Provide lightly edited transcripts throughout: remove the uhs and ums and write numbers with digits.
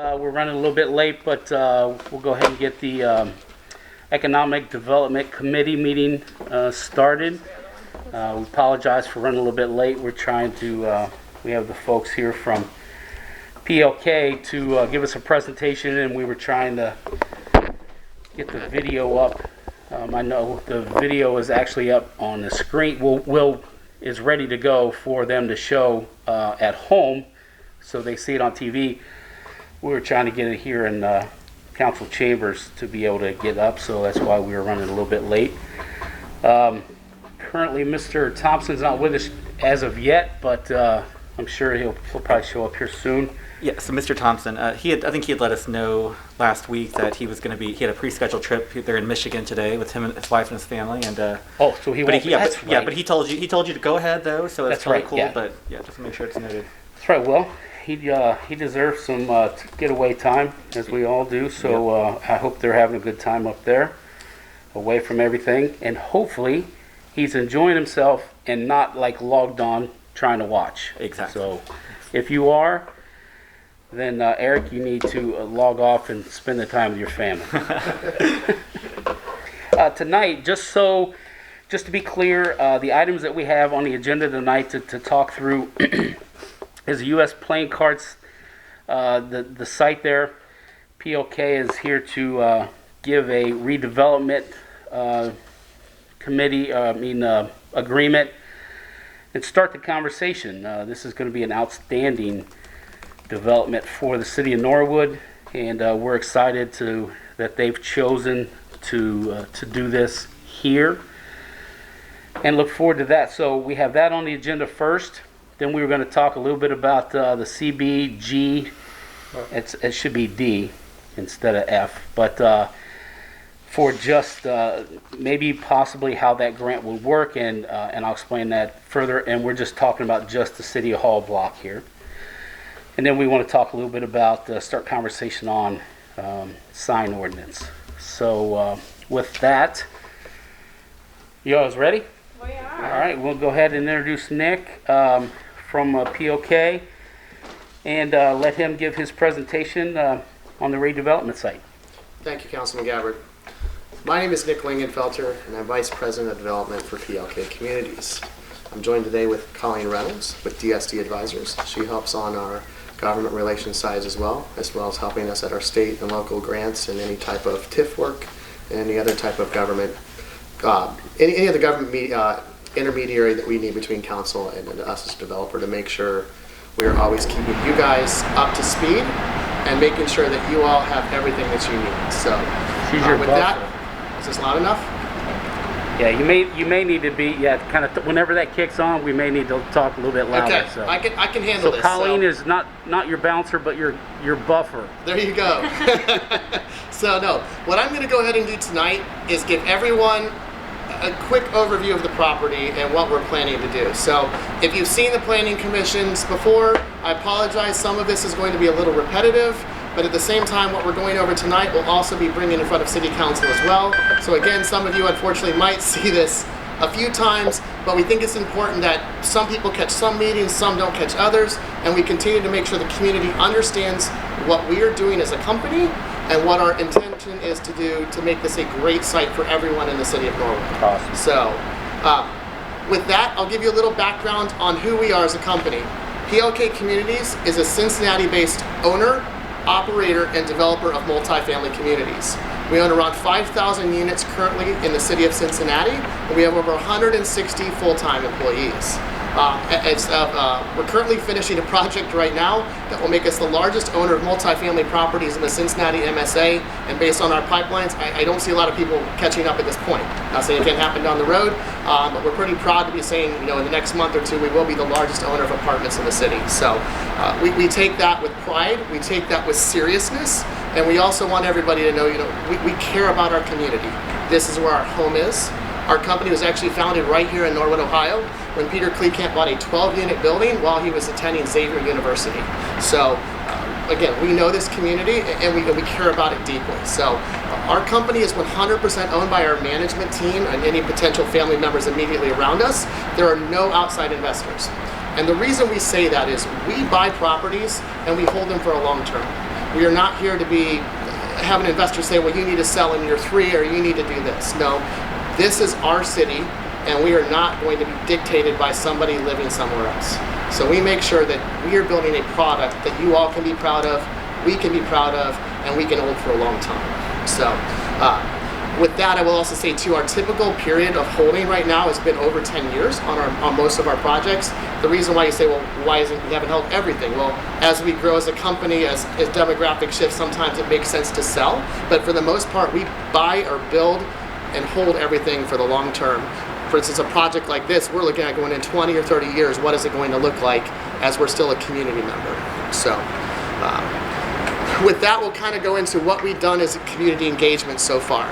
We're running a little bit late, but we'll go ahead and get the Economic Development Committee meeting started. We apologize for running a little bit late. We're trying to, we have the folks here from PLK to give us a presentation, and we were trying to get the video up. I know the video is actually up on the screen. Is ready to go for them to show at home, so they see it on TV. We were trying to get it here in council chambers to be able to get up, so that's why we were running a little bit late. Currently, Mr. Thompson's not with us as of yet, but I'm sure he'll probably show up here soon. Yeah, so Mr. Thompson, I think he had let us know last week that he was going to be, he had a pre-scheduled trip. They're in Michigan today with him and his wife and his family, and oh, so he won't. But he told you to go ahead though, so that's really cool. Yeah. But yeah, just make sure it's noted. That's right. Well, he deserves some getaway time, as we all do. So I hope they're having a good time up there, away from everything, and hopefully he's enjoying himself and not like logged on trying to watch. Exactly. So if you are, then Eric, you need to log off and spend the time with your family. Tonight, just to be clear, the items that we have on the agenda tonight to talk through is the U.S. playing cards, the site there. PLK is here to give a redevelopment committee, agreement, and start the conversation. This is going to be an outstanding development for the city of Norwood, and we're excited that they've chosen to do this here, and look forward to that. So we have that on the agenda first. Then we were going to talk a little bit about the CBG. It should be D instead of F, but for just maybe possibly how that grant will work, and I'll explain that further. And we're just talking about just the City Hall block here. And then we want to talk a little bit about, start conversation on sign ordinance. So with that, you guys ready? We are. All right, we'll go ahead and introduce Nick from PLK and let him give his presentation on the redevelopment site. Thank you, Councilman Gabbard. My name is Nick Lingenfelter, and I'm Vice President of Development for PLK Communities. I'm joined today with Colleen Reynolds with DSD Advisors. She helps on our government relations side as well as helping us at our state and local grants and any type of TIF work and any other type of government, any of the government intermediary that we need between council and us as a developer to make sure we're always keeping you guys up to speed and making sure that you all have everything that you need. So with that, is this loud enough? Yeah, you may need to be kind of whenever that kicks on, we may need to talk a little bit louder. Okay, so I can handle this. So Colleen is not your bouncer, but your buffer. There you go. So no, what I'm going to go ahead and do tonight is give everyone a quick overview of the property and what we're planning to do. So if you've seen the planning commissions before, I apologize. Some of this is going to be a little repetitive. But at the same time, what we're going over tonight will also be bringing in front of City Council as well. So again, some of you unfortunately might see this a few times, but we think it's important that some people catch some meetings, some don't catch others, and we continue to make sure the community understands what we are doing as a company and what our intention is to do to make this a great site for everyone in the city of Norwood. Awesome. So with that, I'll give you a little background on who we are as a company. PLK Communities is a Cincinnati-based owner, operator, and developer of multifamily communities. We own around 5,000 units currently in the city of Cincinnati, and we have over 160 full-time employees. We're currently finishing a project right now that will make us the largest owner of multifamily properties in the Cincinnati MSA, and based on our pipelines, I don't see a lot of people catching up at this point. Not saying it can't happen down the road, but we're pretty proud to be saying, in the next month or two, we will be the largest owner of apartments in the city. So we take that with pride, we take that with seriousness, and we also want everybody to know, we care about our community. This is where our home is. Our company was actually founded right here in Norwood, Ohio, when Peter Kleekamp bought a 12-unit building while he was attending Xavier University. So again, we know this community and we care about it deeply. So our company is 100% owned by our management team and any potential family members immediately around us. There are no outside investors. And the reason we say that is we buy properties and we hold them for a long term. We are not here to have an investor say, well, you need to sell in year 3 or you need to do this. No, this is our city, and we are not going to be dictated by somebody living somewhere else. So we make sure that we are building a product that you all can be proud of, we can be proud of, and we can hold for a long time. So with that, I will also say too, our typical period of holding right now has been over 10 years on most of our projects. The reason why you say, well, why isn't we haven't held everything? Well, as we grow as a company, as demographic shifts, sometimes it makes sense to sell. But for the most part, we buy or build and hold everything for the long term. For instance, a project like this, we're looking at going in 20 or 30 years, what is it going to look like as we're still a community member? So with that, we'll kind of go into what we've done as a community engagement so far.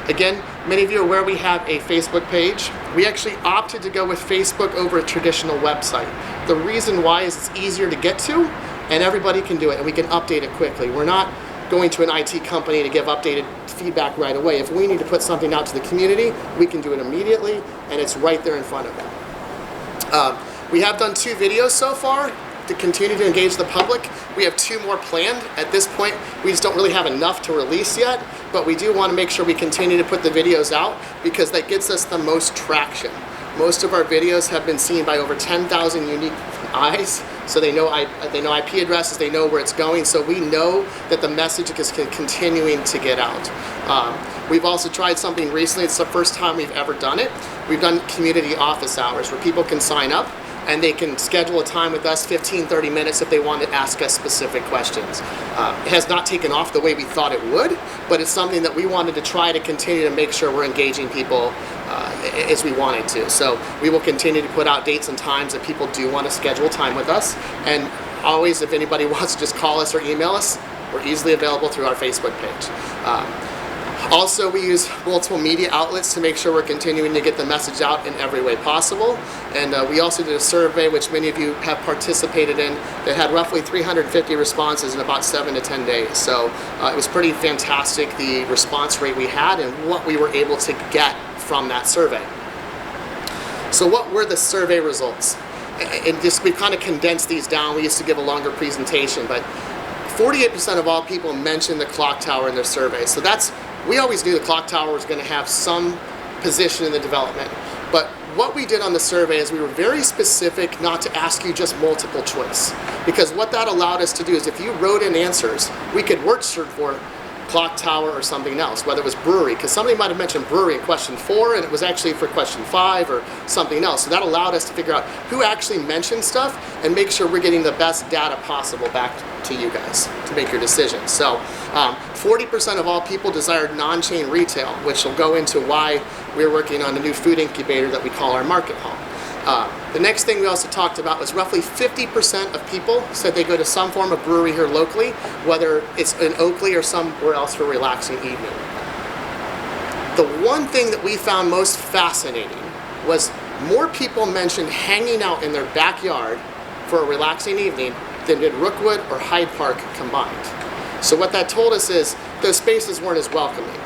Again, many of you are aware we have a Facebook page. We actually opted to go with Facebook over a traditional website. The reason why is it's easier to get to, and everybody can do it, and we can update it quickly. We're not going to an IT company to give updated feedback right away. If we need to put something out to the community, we can do it immediately, and it's right there in front of them. We have done 2 videos so far to continue to engage the public. We have 2 more planned. At this point, we just don't really have enough to release yet, but we do want to make sure we continue to put the videos out because that gets us the most traction. Most of our videos have been seen by over 10,000 unique eyes, so they know IP addresses, they know where it's going, so we know that the message is continuing to get out. We've also tried something recently. It's the first time we've ever done it. We've done community office hours where people can sign up and they can schedule a time with us, 15-30 minutes, if they want to ask us specific questions. It has not taken off the way we thought it would, but it's something that we wanted to try to continue to make sure we're engaging people as we wanted to. So we will continue to put out dates and times that people do want to schedule time with us. And always, if anybody wants to just call us or email us, we're easily available through our Facebook page. Also, we use multiple media outlets to make sure we're continuing to get the message out in every way possible. And we also did a survey, which many of you have participated in, that had roughly 350 responses in about 7 to 10 days. So it was pretty fantastic, the response rate we had and what we were able to get from that survey. So what were the survey results? And just we've kind of condensed these down. We used to give a longer presentation, but 48% of all people mentioned the clock tower in their survey. So we always knew the clock tower was going to have some position in the development. But what we did on the survey is we were very specific not to ask you just multiple choice. Because what that allowed us to do is if you wrote in answers, we could word search for clock tower or something else, whether it was brewery, because somebody might have mentioned brewery in question 4 and it was actually for question 5 or something else. So that allowed us to figure out who actually mentioned stuff and make sure we're getting the best data possible back to you guys to make your decisions. So 40% of all people desired non-chain retail, which will go into why we're working on a new food incubator that we call our market hall. The next thing we also talked about was roughly 50% of people said they go to some form of brewery here locally, whether it's in Oakley or somewhere else for a relaxing evening. The one thing that we found most fascinating was more people mentioned hanging out in their backyard for a relaxing evening than did Rookwood or Hyde Park combined. So what that told us is those spaces weren't as welcoming.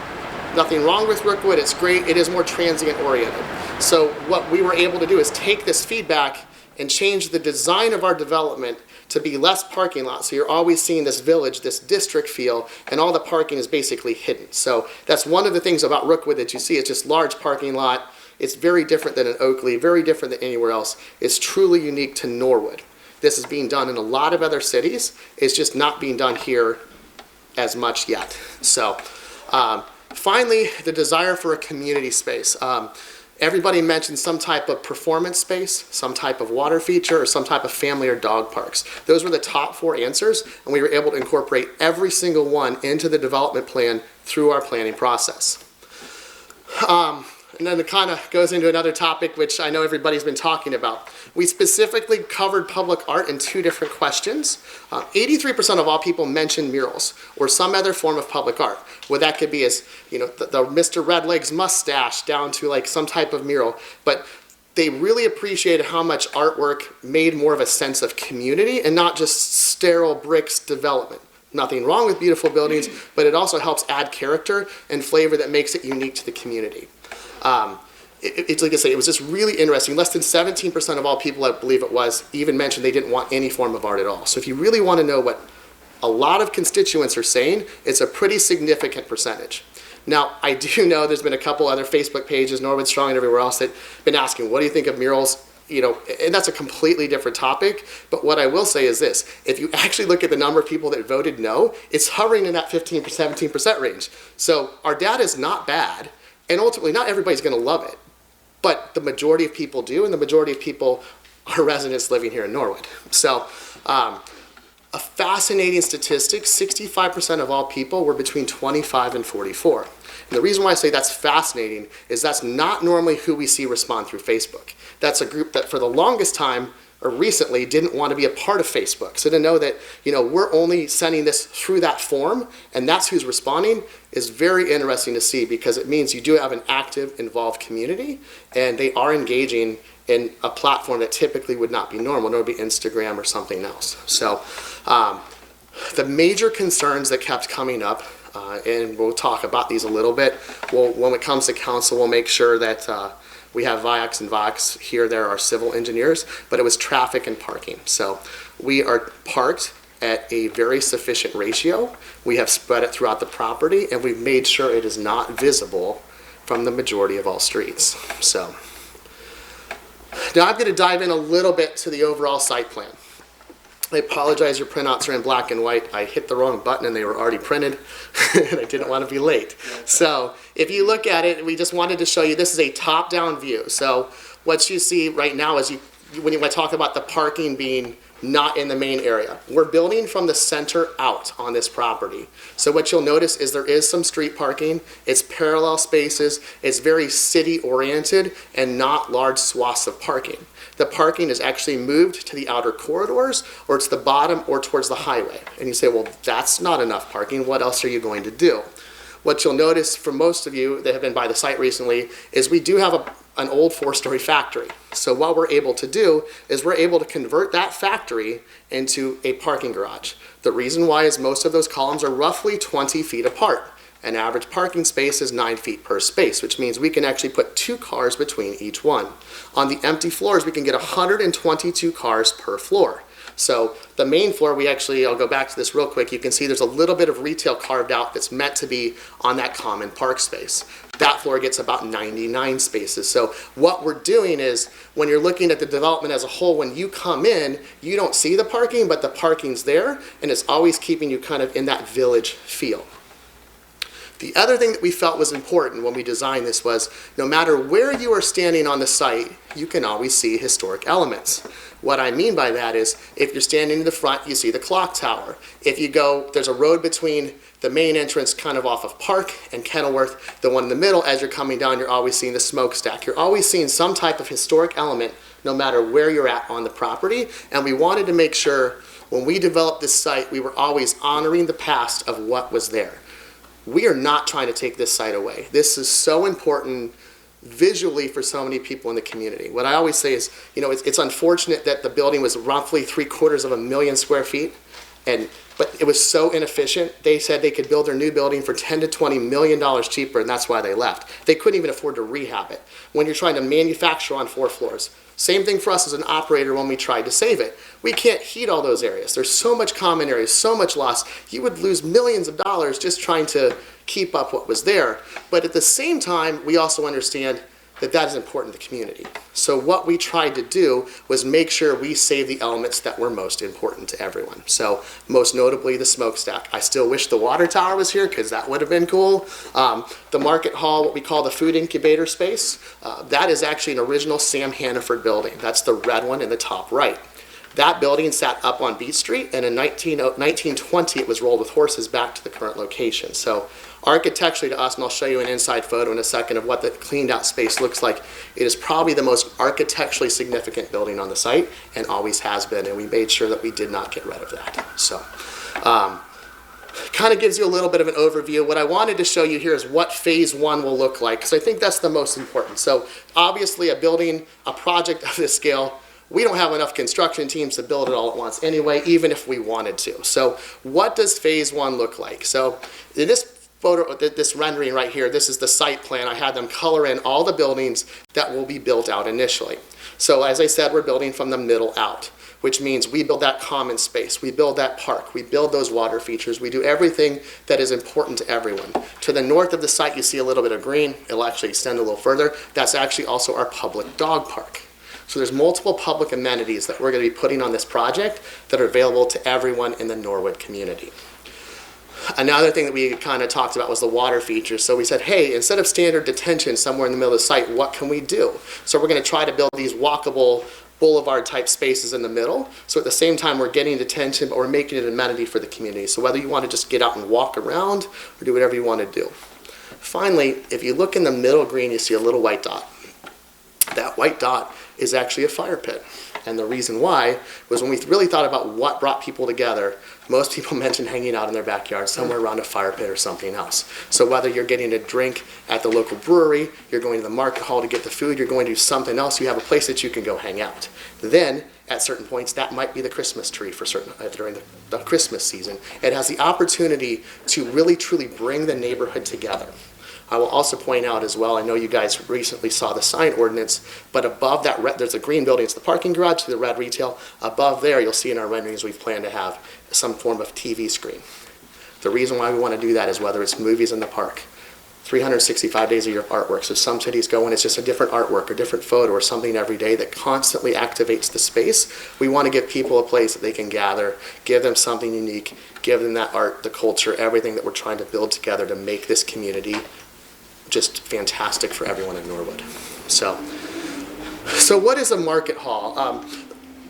Nothing wrong with Rookwood, it's great, it is more transient oriented. So what we were able to do is take this feedback and change the design of our development to be less parking lots. So you're always seeing this village, this district feel, and all the parking is basically hidden. So that's one of the things about Rookwood that you see. It's just large parking lot. It's very different than in Oakley, very different than anywhere else. It's truly unique to Norwood. This is being done in a lot of other cities. It's just not being done here as much yet. So finally, the desire for a community space. Everybody mentioned some type of performance space, some type of water feature, or some type of family or dog parks. Those were the top 4 answers, and we were able to incorporate every single one into the development plan through our planning process. And then it kind of goes into another topic which I know everybody's been talking about. We specifically covered public art in 2 different questions. 83% of all people mentioned murals or some other form of public art. Well, that could be as, the Mr. Redleg's mustache down to like some type of mural. But they really appreciated how much artwork made more of a sense of community and not just sterile bricks development. Nothing wrong with beautiful buildings, but it also helps add character and flavor that makes it unique to the community. It's like I say, it was just really interesting. Less than 17% of all people, I believe it was, even mentioned they didn't want any form of art at all. So if you really want to know what a lot of constituents are saying it's a pretty significant percentage. Now, I do know there's been a couple other Facebook pages, Norwood Strong and everywhere else, that have been asking, what do you think of murals? You know, and that's a completely different topic. But what I will say is this: if you actually look at the number of people that voted no, it's hovering in that 15%, 17% range. So our data is not bad, and ultimately not everybody's going to love it. But the majority of people do, and the majority of people are residents living here in Norwood. So a fascinating statistic, 65% of all people were between 25 and 44. And the reason why I say that's fascinating is that's not normally who we see respond through Facebook. That's a group that for the longest time or recently didn't want to be a part of Facebook. So to know that, you know, we're only sending this through that form and that's who's responding is very interesting to see, because it means you do have an active, involved community and they are engaging in a platform that typically would not be normal, nor would be Instagram or something else. So the major concerns that kept coming up, and we'll talk about these a little bit. When it comes to council, we'll make sure that we have Viox and Vox here. There are civil engineers, but it was traffic and parking. So we are parked at a very sufficient ratio. We have spread it throughout the property, and we've made sure it is not visible from the majority of all streets. So now I'm going to dive in a little bit to the overall site plan. I apologize, your printouts are in black and white. I hit the wrong button and they were already printed and I didn't want to be late. So if you look at it, we just wanted to show you, this is a top-down view. So what you see right now is when you talk about the parking being not in the main area. We're building from the center out on this property. So what you'll notice is there is some street parking. It's parallel spaces. It's very city oriented and not large swaths of parking. The parking is actually moved to the outer corridors, or it's the bottom or towards the highway. And you say, well, that's not enough parking. What else are you going to do? What you'll notice for most of you that have been by the site recently is we do have an old 4-story factory. So what we're able to do is we're able to convert that factory into a parking garage. The reason why is most of those columns are roughly 20 feet apart. An average parking space is 9 feet per space, which means we can actually put 2 cars between each one. On the empty floors, we can get 122 cars per floor. So the main floor, I'll go back to this real quick. You can see there's a little bit of retail carved out that's meant to be on that common park space. That floor gets about 99 spaces. So what we're doing is, when you're looking at the development as a whole, when you come in, you don't see the parking, but the parking's there, and it's always keeping you kind of in that village feel. The other thing that we felt was important when we designed this was, no matter where you are standing on the site, you can always see historic elements. What I mean by that is, if you're standing in the front, you see the clock tower. If you go, there's a road between the main entrance kind of off of Park and Kenilworth. The one in the middle, as you're coming down, you're always seeing the smokestack. You're always seeing some type of historic element no matter where you're at on the property. And we wanted to make sure when we developed this site, we were always honoring the past of what was there. We are not trying to take this site away. This is so important visually for so many people in the community. What I always say is, you know, it's unfortunate that the building was roughly 750,000 square feet, but it was so inefficient. They said they could build their new building for $10 to $20 million cheaper, and that's why they left. They couldn't even afford to rehab it. When you're trying to manufacture on 4 floors, same thing for us as an operator when we tried to save it. We can't heat all those areas. There's so much common areas, so much loss. You would lose millions of dollars just trying to keep up what was there. But at the same time, we also understand that that is important to the community. So what we tried to do was make sure we save the elements that were most important to everyone. So most notably the smokestack. I still wish the water tower was here because that would have been cool. The market hall, what we call the food incubator space, that is actually an original Sam Hannaford building. That's the red one in the top right. That building sat up on Beach Street, and in 1920 it was rolled with horses back to the current location. So architecturally to us, and I'll show you an inside photo in a second of what the cleaned out space looks like, it is probably the most architecturally significant building on the site and always has been, and we made sure that we did not get rid of that. So kind of gives you a little bit of an overview. What I wanted to show you here is what phase 1 will look like, because I think that's the most important. So obviously a project of this scale, we don't have enough construction teams to build it all at once anyway, even if we wanted to. So what does phase 1 look like? So in this photo, this rendering right here, this is the site plan. I had them color in all the buildings that will be built out initially. So as I said, we're building from the middle out, which means we build that common space, we build that park, we build those water features, we do everything that is important to everyone. To the north of the site, you see a little bit of green. It'll actually extend a little further. That's actually also our public dog park. So there's multiple public amenities that we're going to be putting on this project that are available to everyone in the Norwood community. Another thing that we kind of talked about was the water features. So we said, hey, instead of standard detention somewhere in the middle of the site, what can we do? So we're going to try to build these walkable boulevard type spaces in the middle. So at the same time, we're getting detention, but we're making it an amenity for the community. So whether you want to just get out and walk around or do whatever you want to do. Finally, if you look in the middle green, you see a little white dot. That white dot is actually a fire pit. And the reason why was when we really thought about what brought people together, most people mentioned hanging out in their backyard somewhere around a fire pit or something else. So whether you're getting a drink at the local brewery, you're going to the market hall to get the food, you're going to do something else, you have a place that you can go hang out. Then, at certain points, that might be the Christmas tree for certain during the Christmas season. It has the opportunity to really truly bring the neighborhood together. I will also point out as well, I know you guys recently saw the sign ordinance, but above that, there's a green building, it's the parking garage, to the red retail. Above there, you'll see in our renderings, we plan to have some form of TV screen. The reason why we want to do that is whether it's movies in the park, 365 days a year of artwork. So some cities go and it's just a different artwork or different photo or something every day that constantly activates the space. We want to give people a place that they can gather, give them something unique, give them that art, the culture, everything that we're trying to build together to make this community just fantastic for everyone in Norwood. So what is a market hall?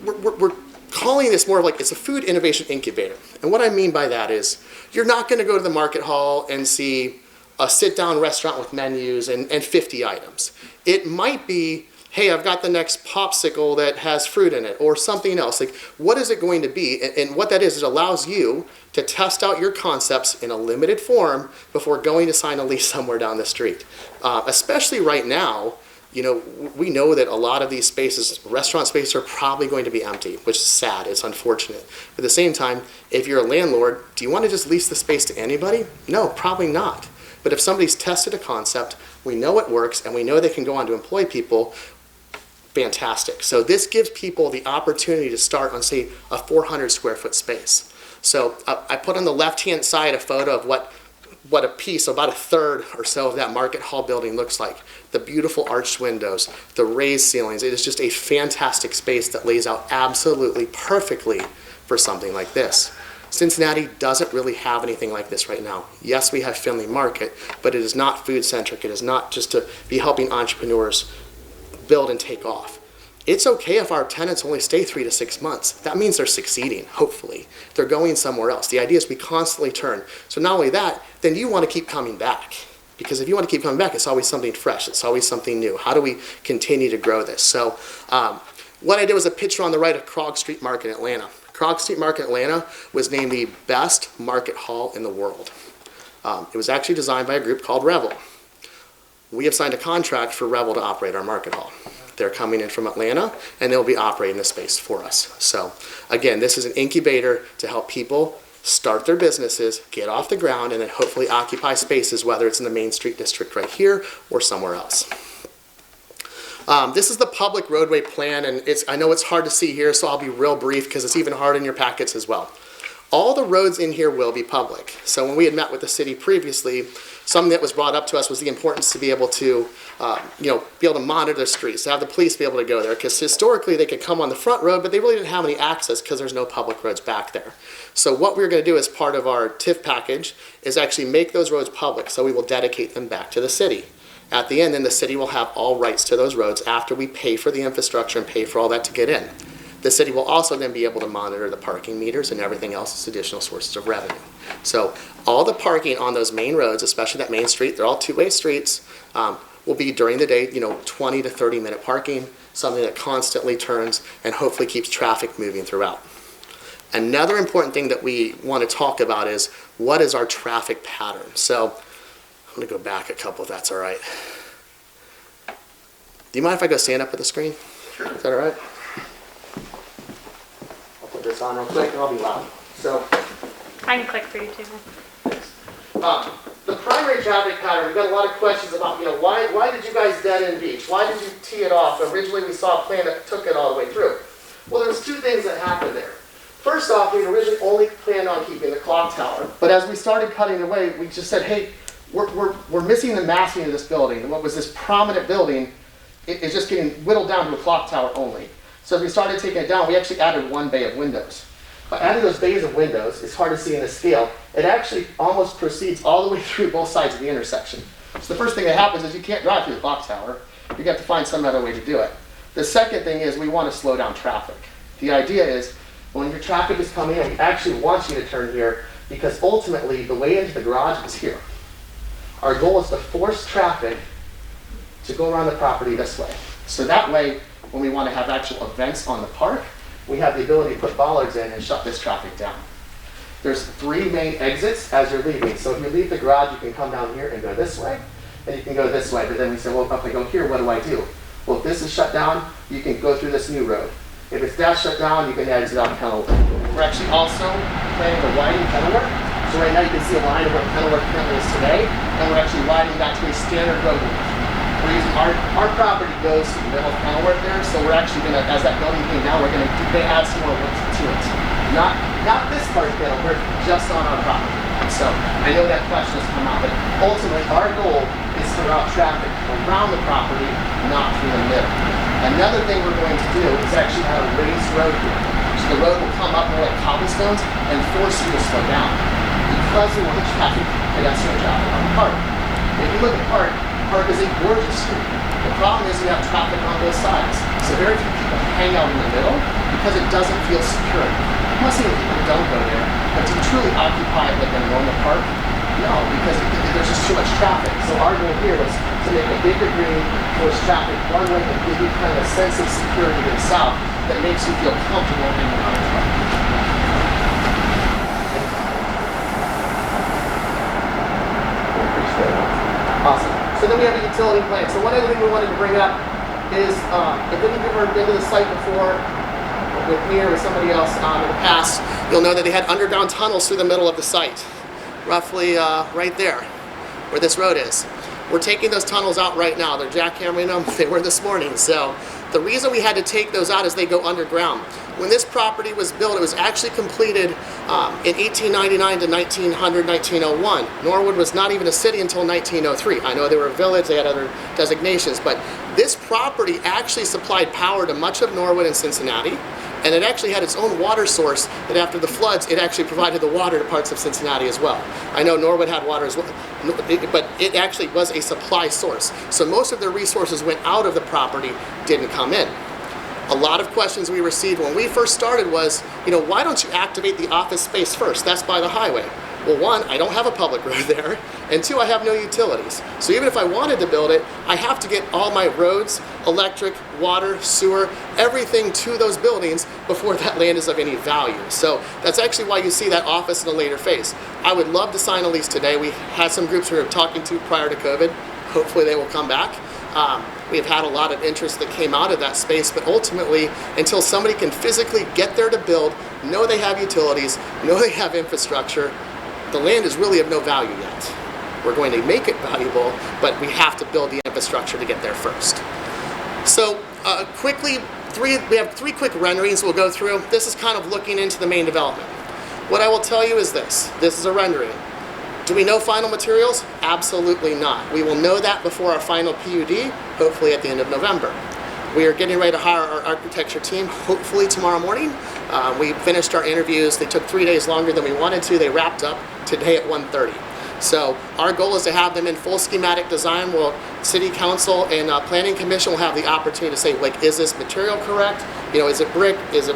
We're calling this more of like, it's a food innovation incubator. And what I mean by that is, you're not gonna go to the market hall and see a sit-down restaurant with menus and 50 items. It might be, hey, I've got the next popsicle that has fruit in it, or something else. Like, what is it going to be? And what that is, it allows you to test out your concepts in a limited form before going to sign a lease somewhere down the street. Especially right now, you know, we know that a lot of these spaces, restaurant spaces, are probably going to be empty, which is sad, it's unfortunate. But at the same time, if you're a landlord, do you want to just lease the space to anybody? No, probably not. But if somebody's tested a concept, we know it works, and we know they can go on to employ people, fantastic. So this gives people the opportunity to start on, say, a 400 square foot space. So I put on the left-hand side a photo of what a piece, about a third or so of that market hall building looks like. The beautiful arched windows, the raised ceilings. It is just a fantastic space that lays out absolutely perfectly for something like this. Cincinnati doesn't really have anything like this right now. Yes, we have Findlay Market, but it is not food-centric. It is not just to be helping entrepreneurs build and take off. It's okay if our tenants only stay 3 to 6 months. That means they're succeeding, hopefully. They're going somewhere else. The idea is we constantly turn. So not only that, then you want to keep coming back. Because if you want to keep coming back, it's always something fresh. It's always something new. How do we continue to grow this? So what I did was a picture on the right of Krog Street Market in Atlanta. Krog Street Market in Atlanta was named the best market hall in the world. It was actually designed by a group called Revel. We have signed a contract for Revel to operate our market hall. They're coming in from Atlanta, and they'll be operating the space for us. So again, this is an incubator to help people start their businesses, get off the ground, and then hopefully occupy spaces, whether it's in the Main Street District right here or somewhere else. This is the public roadway plan, and I know it's hard to see here, so I'll be real brief because it's even hard in your packets as well. All the roads in here will be public. So when we had met with the city previously, something that was brought up to us was the importance to be able to, be able to monitor the streets, to have the police be able to go there, because historically they could come on the front road, but they really didn't have any access because there's no public roads back there. So what we're going to do as part of our TIF package is actually make those roads public, so we will dedicate them back to the city. At the end, then the city will have all rights to those roads after we pay for the infrastructure and pay for all that to get in. The city will also then be able to monitor the parking meters and everything else as additional sources of revenue. So all the parking on those main roads, especially that main street, they're all two-way streets, will be during the day, 20 to 30 minute parking, something that constantly turns and hopefully keeps traffic moving throughout. Another important thing that we want to talk about is what is our traffic pattern. So I'm going to go back a couple if that's all right. Do you mind if I go stand up at the screen? Sure. Is that all right? Put this on real quick and I'll be loud. So I can click for you too. the primary traffic pattern, we've got a lot of questions about, why did you guys dead end beach? Why did you tee it off? Originally we saw a plan that took it all the way through. Well, there's two things that happened there. First off, we originally only planned on keeping the clock tower. But as we started cutting away, we just said, hey, we're missing the massing of this building. And what was this prominent building is just getting whittled down to a clock tower only. So as we started taking it down, we actually added one bay of windows. By adding those bays of windows, it's hard to see in the scale, it actually almost proceeds all the way through both sides of the intersection. So the first thing that happens is you can't drive through the clock tower. You have to find some other way to do it. The second thing is we want to slow down traffic. The idea is when your traffic is coming in, we actually want you to turn here because ultimately the way into the garage is here. Our goal is to force traffic to go around the property this way. So that way, when we want to have actual events on the park, we have the ability to put bollards in and shut this traffic down. There's 3 main exits as you're leaving. So if you leave the garage, you can come down here and go this way, and you can go this way. But then we say, well, if I go here, what do I do? Well, if this is shut down, you can go through this new road. If it's that shut down, you can exit out Kenilworth. We're actually also planning to widen Kenilworth. So right now you can see a line of where Kenilworth currently is today, and we're actually widening that to a standard road. We're using our property goes to the middle of Kenilworth there, so we're actually going to, as that building came down, we're going to add some more width to it. Not this part of Kenilworth, just on our property. So I know that question has come out, but ultimately our goal is to route traffic around the property, not through the middle. Another thing we're going to do is actually have a raised road here. So the road will come up more like cobblestones and force you to slow down because we want traffic, pedestrian traffic on the park. If you look at Park is a gorgeous street. The problem is you have traffic on both sides. So very few people hang out in the middle because it doesn't feel secure. I'm not saying people don't go there, but to truly occupy it like a normal park, no, because there's just too much traffic. So our goal here was to make a bigger green, force traffic one way and give you kind of a sense of security to the south that makes you feel comfortable hanging out in the park. Awesome. So then we have a utility plan. So one other thing we wanted to bring up is, if any of you have been to the site before, with me or with somebody else in the past, you'll know that they had underground tunnels through the middle of the site, roughly right there, where this road is. We're taking those tunnels out right now. They're jackhammering them. They were this morning. So the reason we had to take those out is they go underground. When this property was built, it was actually completed in 1899 to 1900, 1901. Norwood was not even a city until 1903. I know they were a village, they had other designations, but this property actually supplied power to much of Norwood and Cincinnati, and it actually had its own water source that after the floods, it actually provided the water to parts of Cincinnati as well. I know Norwood had water as well, but it actually was a supply source. So most of their resources went out of the property, didn't come in. A lot of questions we received when we first started was, why don't you activate the office space first? That's by the highway. Well, one, I don't have a public road there, and two, I have no utilities. So even if I wanted to build it, I have to get all my roads, electric, water, sewer, everything to those buildings before that land is of any value. So that's actually why you see that office in a later phase. I would love to sign a lease today. We had some groups we were talking to prior to COVID. Hopefully they will come back. We've had a lot of interest that came out of that space, but ultimately, until somebody can physically get there to build, know they have utilities, know they have infrastructure, the land is really of no value yet. We're going to make it valuable, but we have to build the infrastructure to get there first. So quickly, we have 3 quick renderings we'll go through. This is kind of looking into the main development. What I will tell you is this is a rendering. Do we know final materials? Absolutely not. We will know that before our final PUD, hopefully at the end of November. We are getting ready to hire our architecture team, hopefully tomorrow morning. We finished our interviews. They took 3 days longer than we wanted to. They wrapped up today at 1:30. So our goal is to have them in full schematic design. City Council and Planning Commission will have the opportunity to say, like, is this material correct? Is it brick? Is it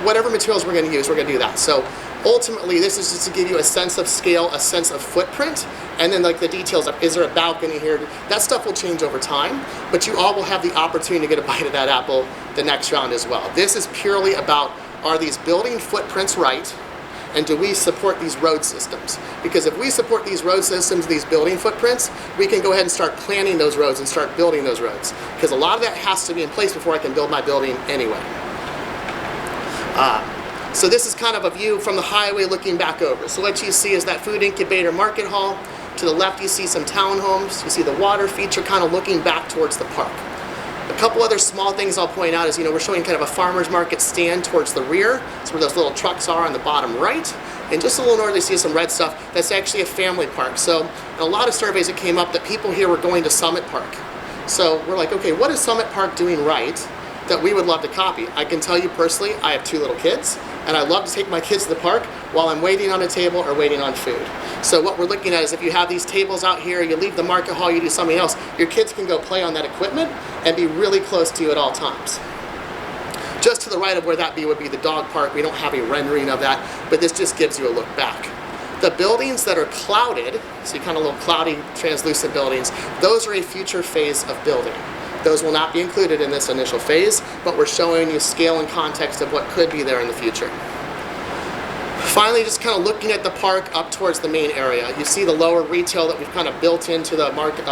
whatever materials we're going to use? We're going to do that. So ultimately, this is just to give you a sense of scale, a sense of footprint, and then like the details of, is there a balcony here? That stuff will change over time, but you all will have the opportunity to get a bite of that apple the next round as well. This is purely about, are these building footprints right? And do we support these road systems? Because if we support these road systems, these building footprints, we can go ahead and start planning those roads and start building those roads. Because a lot of that has to be in place before I can build my building anyway. So this is kind of a view from the highway looking back over. So what you see is that food incubator market hall. To the left, you see some townhomes. You see the water feature kind of looking back towards the park. A couple other small things I'll point out is, we're showing kind of a farmer's market stand towards the rear. That's where those little trucks are on the bottom right. And just a little north, you see some red stuff. That's actually a family park. So in a lot of surveys, it came up that people here were going to Summit Park. So we're like, okay, what is Summit Park doing right that we would love to copy? I can tell you personally, I have 2 little kids, and I love to take my kids to the park while I'm waiting on a table or waiting on food. So what we're looking at is if you have these tables out here, you leave the market hall, you do something else, your kids can go play on that equipment and be really close to you at all times. Just to the right of where that would be the dog park. We don't have a rendering of that, but this just gives you a look back. The buildings that are clouded, so you kind of little cloudy, translucent buildings, those are a future phase of building. Those will not be included in this initial phase, but we're showing you scale and context of what could be there in the future. Finally, just kind of looking at the park up towards the main area. You see the lower retail that we've kind of built into the market,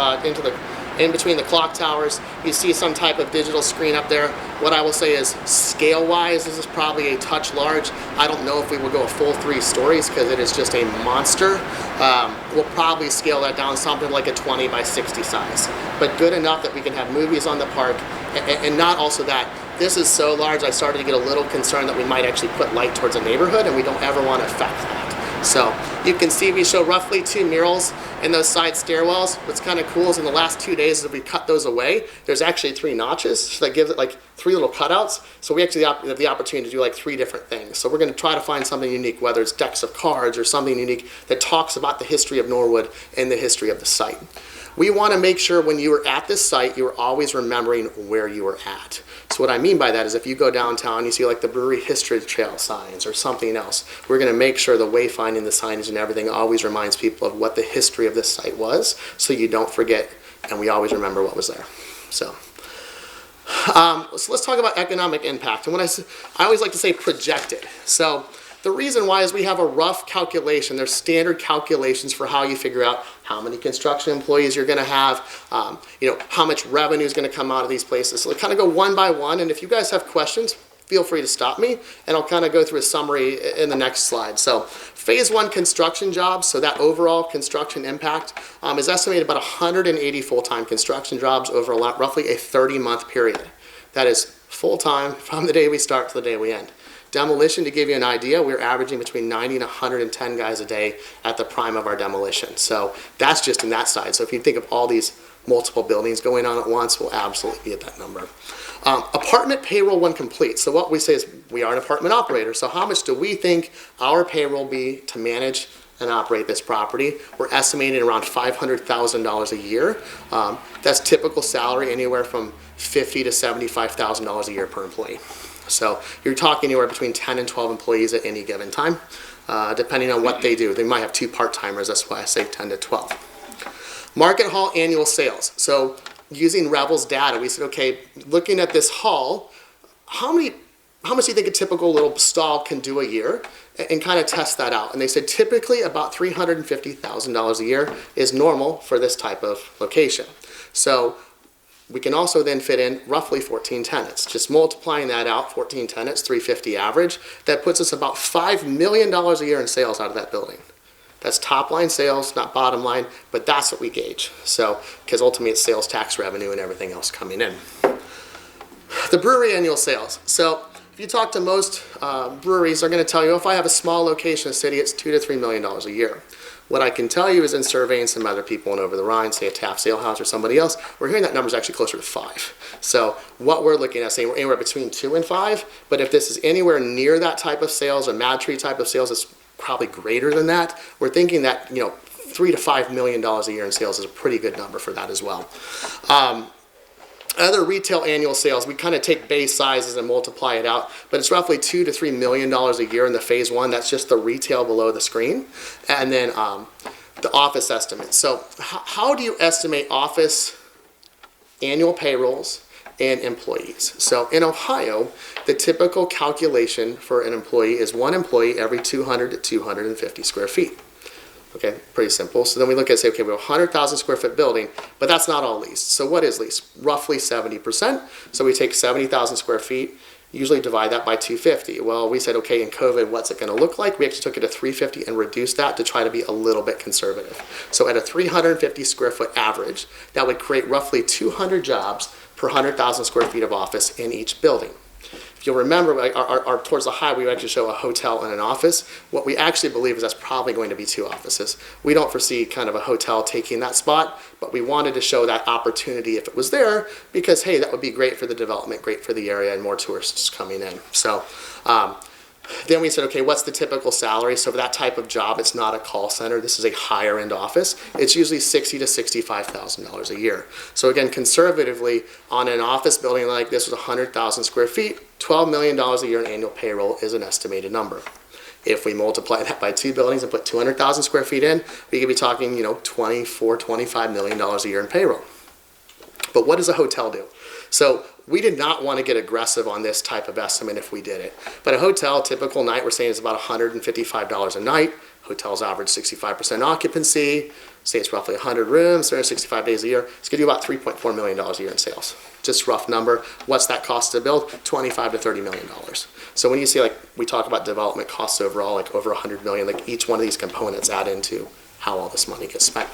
in between the clock towers. You see some type of digital screen up there. What I will say is, scale-wise, this is probably a touch large. I don't know if we will go a full 3 stories because it is just a monster. We'll probably scale that down something like a 20 by 60 size, but good enough that we can have movies on the park, and not also that. This is so large, I started to get a little concerned that we might actually put light towards a neighborhood, and we don't ever want to affect that. So you can see we show roughly 2 murals in those side stairwells. What's kind of cool is in the last 2 days, as we cut those away, there's actually 3 notches, so that gives it like 3 little cutouts. So we actually have the opportunity to do like 3 different things. So we're going to try to find something unique, whether it's decks of cards or something unique that talks about the history of Norwood and the history of the site. We want to make sure when you are at this site, you are always remembering where you were at. So what I mean by that is if you go downtown, you see like the brewery history trail signs or something else, we're going to make sure the wayfinding, the signage and everything always reminds people of what the history of this site was, so you don't forget and we always remember what was there. So let's talk about economic impact. And I always like to say projected. So the reason why is we have a rough calculation. There's standard calculations for how you figure out how many construction employees you're going to have, how much revenue is going to come out of these places. So we kind of go one by one, and if you guys have questions, feel free to stop me, and I'll kind of go through a summary in the next slide. So phase 1 construction jobs, so that overall construction impact is estimated about 180 full-time construction jobs over roughly a 30-month period. That is full-time from the day we start to the day we end. Demolition, to give you an idea, we're averaging between 90 and 110 guys a day at the prime of our demolition. So that's just in that side. So if you think of all these multiple buildings going on at once, we'll absolutely be at that number. Apartment payroll when complete. So what we say is we are an apartment operator. So how much do we think our payroll will be to manage and operate this property? We're estimating around $500,000 a year. That's typical salary, anywhere from $50,000 to $75,000 a year per employee. So you're talking anywhere between 10 and 12 employees at any given time, depending on what they do. They might have 2 part-timers, that's why I say 10 to 12. Market hall annual sales. So using Revel's data, we said, okay, looking at this hall, how much do you think a typical little stall can do a year? And kind of test that out. And they said typically about $350,000 a year is normal for this type of location. So we can also then fit in roughly 14 tenants. Just multiplying that out, 14 tenants, 350 average, that puts us about $5 million a year in sales out of that building. That's top line sales, not bottom line, but that's what we gauge. So, because ultimately it's sales tax revenue and everything else coming in. The brewery annual sales. So if you talk to most breweries, they're going to tell you, if I have a small location in the city, it's $2 to $3 million a year. What I can tell you is in surveying some other people in over the Rhine, say a Taft Sale House or somebody else, we're hearing that number is actually closer to 5. So what we're looking at, saying we're anywhere between 2 and 5, but if this is anywhere near that type of sales, a Mad Tree type of sales, it's probably greater than that. We're thinking that, $3 to $5 million a year in sales is a pretty good number for that as well. Other retail annual sales, we kind of take base sizes and multiply it out, but it's roughly $2 to $3 million a year in the phase 1. That's just the retail below the screen. And then the office estimate. So how do you estimate office annual payrolls and employees? So in Ohio, the typical calculation for an employee is 1 employee every 200 to 250 square feet. Okay, pretty simple. So then we look at, say, okay, we have a 100,000 square foot building, but that's not all leased. So what is leased? Roughly 70%. So we take 70,000 square feet Usually divide that by 250. Well, we said, okay, in COVID, what's it going to look like? We actually took it to 350 and reduced that to try to be a little bit conservative. So at a 350 square foot average, that would create roughly 200 jobs per 100,000 square feet of office in each building. If you'll remember, towards the high, we actually show a hotel and an office. What we actually believe is that's probably going to be 2 offices. We don't foresee kind of a hotel taking that spot, but we wanted to show that opportunity if it was there, because, hey, that would be great for the development, great for the area, and more tourists coming in. So then we said, okay, what's the typical salary? So for that type of job, it's not a call center. This is a higher end office. It's usually $60,000 to $65,000 a year. So again, conservatively, on an office building like this with 100,000 square feet, $12 million a year in annual payroll is an estimated number. If we multiply that by 2 buildings and put 200,000 square feet in, we could be talking, $24, $25 million a year in payroll. But what does a hotel do? So we did not want to get aggressive on this type of estimate if we did it. But a hotel, typical night, we're saying is about $155 a night. Hotels average 65% occupancy. Say it's roughly 100 rooms, 365 days a year. It's going to do about $3.4 million a year in sales. Just rough number. What's that cost to build? $25 to $30 million. So when you see, like, we talk about development costs overall, like over $100 million, like each one of these components add into how all this money gets spent.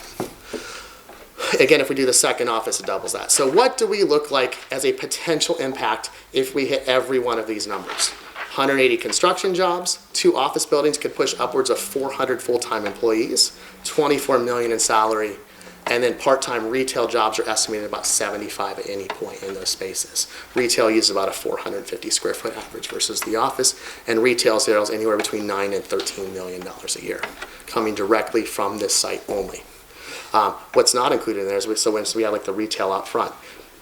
Again, if we do the second office, it doubles that. So what do we look like as a potential impact if we hit every one of these numbers? 180 construction jobs, 2 office buildings could push upwards of 400 full-time employees, 24 million in salary, and then part-time retail jobs are estimated about 75 at any point in those spaces. Retail uses about a 450 square foot average versus the office, and retail sales anywhere between $9 and $13 million a year, coming directly from this site only. What's not included in there is, so when we have like the retail out front,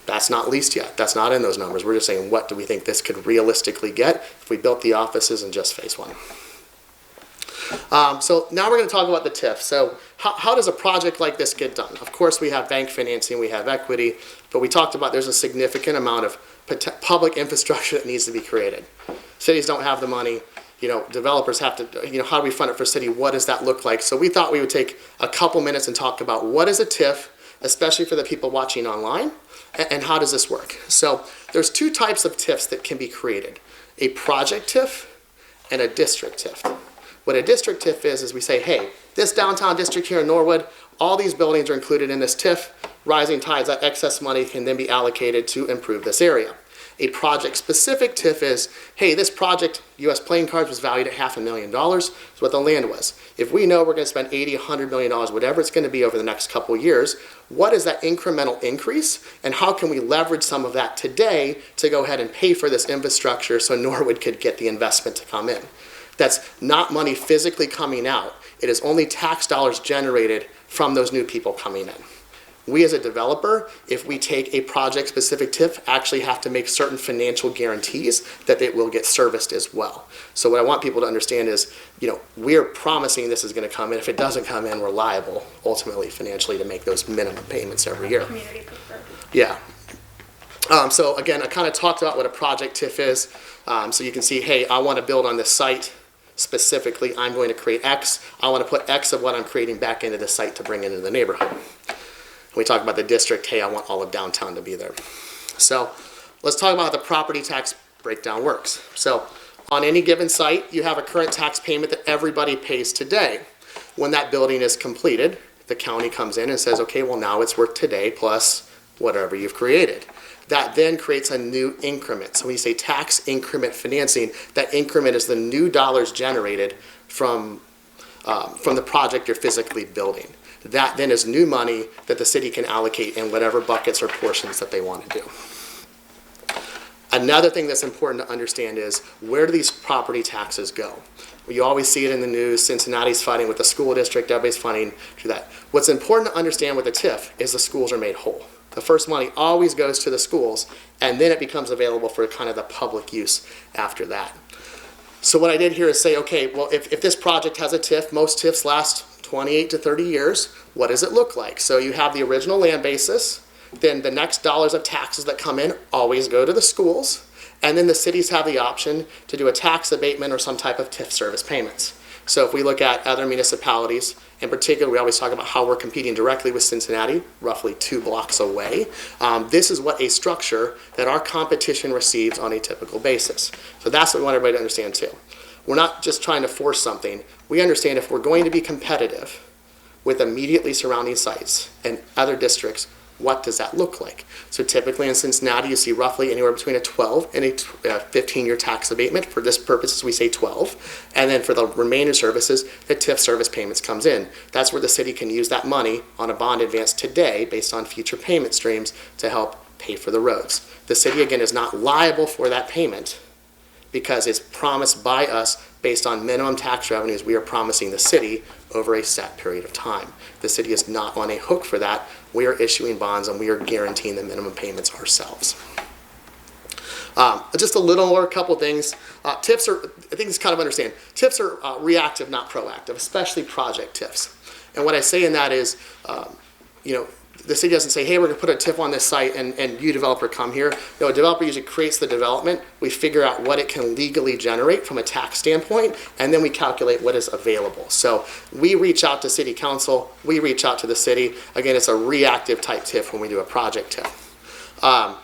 that's not leased yet. That's not in those numbers. We're just saying, what do we think this could realistically get if we built the offices in just phase 1? So now we're going to talk about the TIF. So how does a project like this get done? Of course, we have bank financing, we have equity, but we talked about there's a significant amount of public infrastructure that needs to be created. Cities don't have the money. Developers have to, how do we fund it for city? What does that look like? So we thought we would take a couple minutes and talk about what is a TIF, especially for the people watching online, and how does this work? So there's 2 types of TIFs that can be created, a project TIF and a district TIF. What a district TIF is we say, hey, this downtown district here in Norwood, all these buildings are included in this TIF. Rising tides, that excess money can then be allocated to improve this area. A project-specific TIF is, hey, this project, U.S. playing cards, was valued at $500,000. That's what the land was. If we know we're going to spend $80, $100 million, whatever it's going to be over the next couple of years, what is that incremental increase, and how can we leverage some of that today to go ahead and pay for this infrastructure so Norwood could get the investment to come in? That's not money physically coming out. It is only tax dollars generated from those new people coming in. We as a developer, if we take a project-specific TIF, actually have to make certain financial guarantees that it will get serviced as well. So what I want people to understand is, we're promising this is going to come in. If it doesn't come in, we're liable, ultimately, financially, to make those minimum payments every year. Community preferred. Yeah. So again, I kind of talked about what a project TIF is. So you can see, hey, I want to build on this site. Specifically, I'm going to create X. I want to put X of what I'm creating back into the site to bring it into the neighborhood. We talk about the district, hey, I want all of downtown to be there. So let's talk about how the property tax breakdown works. So on any given site, you have a current tax payment that everybody pays today. When that building is completed, the county comes in and says, okay, well now it's worth today plus whatever you've created. That then creates a new increment. So when you say tax increment financing, that increment is the new dollars generated from the project you're physically building. That then is new money that the city can allocate in whatever buckets or portions that they want to do. Another thing that's important to understand is, where do these property taxes go? You always see it in the news. Cincinnati's fighting with the school district. Everybody's fighting to that. What's important to understand with the TIF is the schools are made whole. The first money always goes to the schools, and then it becomes available for kind of the public use after that. So what I did here is say, okay, well, if this project has a TIF, most TIFs last 28 to 30 years, what does it look like? So you have the original land basis, then the next dollars of taxes that come in always go to the schools, and then the cities have the option to do a tax abatement or some type of TIF service payments. So if we look at other municipalities In particular, we always talk about how we're competing directly with Cincinnati, roughly 2 blocks away. This is what a structure that our competition receives on a typical basis. So that's what we want everybody to understand too. We're not just trying to force something. We understand if we're going to be competitive with immediately surrounding sites and other districts, what does that look like? So typically in Cincinnati, you see roughly anywhere between a 12 and a 15-year tax abatement. For this purpose, we say 12. And then for the remainder services, the TIF Service Payments comes in. That's where the city can use that money on a bond advance today based on future payment streams to help pay for the roads. The city, again, is not liable for that payment because it's promised by us based on minimum tax revenues we are promising the city over a set period of time. The city is not on a hook for that. We are issuing bonds and we are guaranteeing the minimum payments ourselves. Just a couple things. TIFs are, I think it's kind of understand, TIFs are reactive, not proactive, especially project TIFs. And what I say in that is, the city doesn't say, hey, we're going to put a TIF on this site and you developer come here. No, a developer usually creates the development. We figure out what it can legally generate from a tax standpoint, and then we calculate what is available. So we reach out to city council, we reach out to the city. Again, it's a reactive type TIF when we do a project TIF.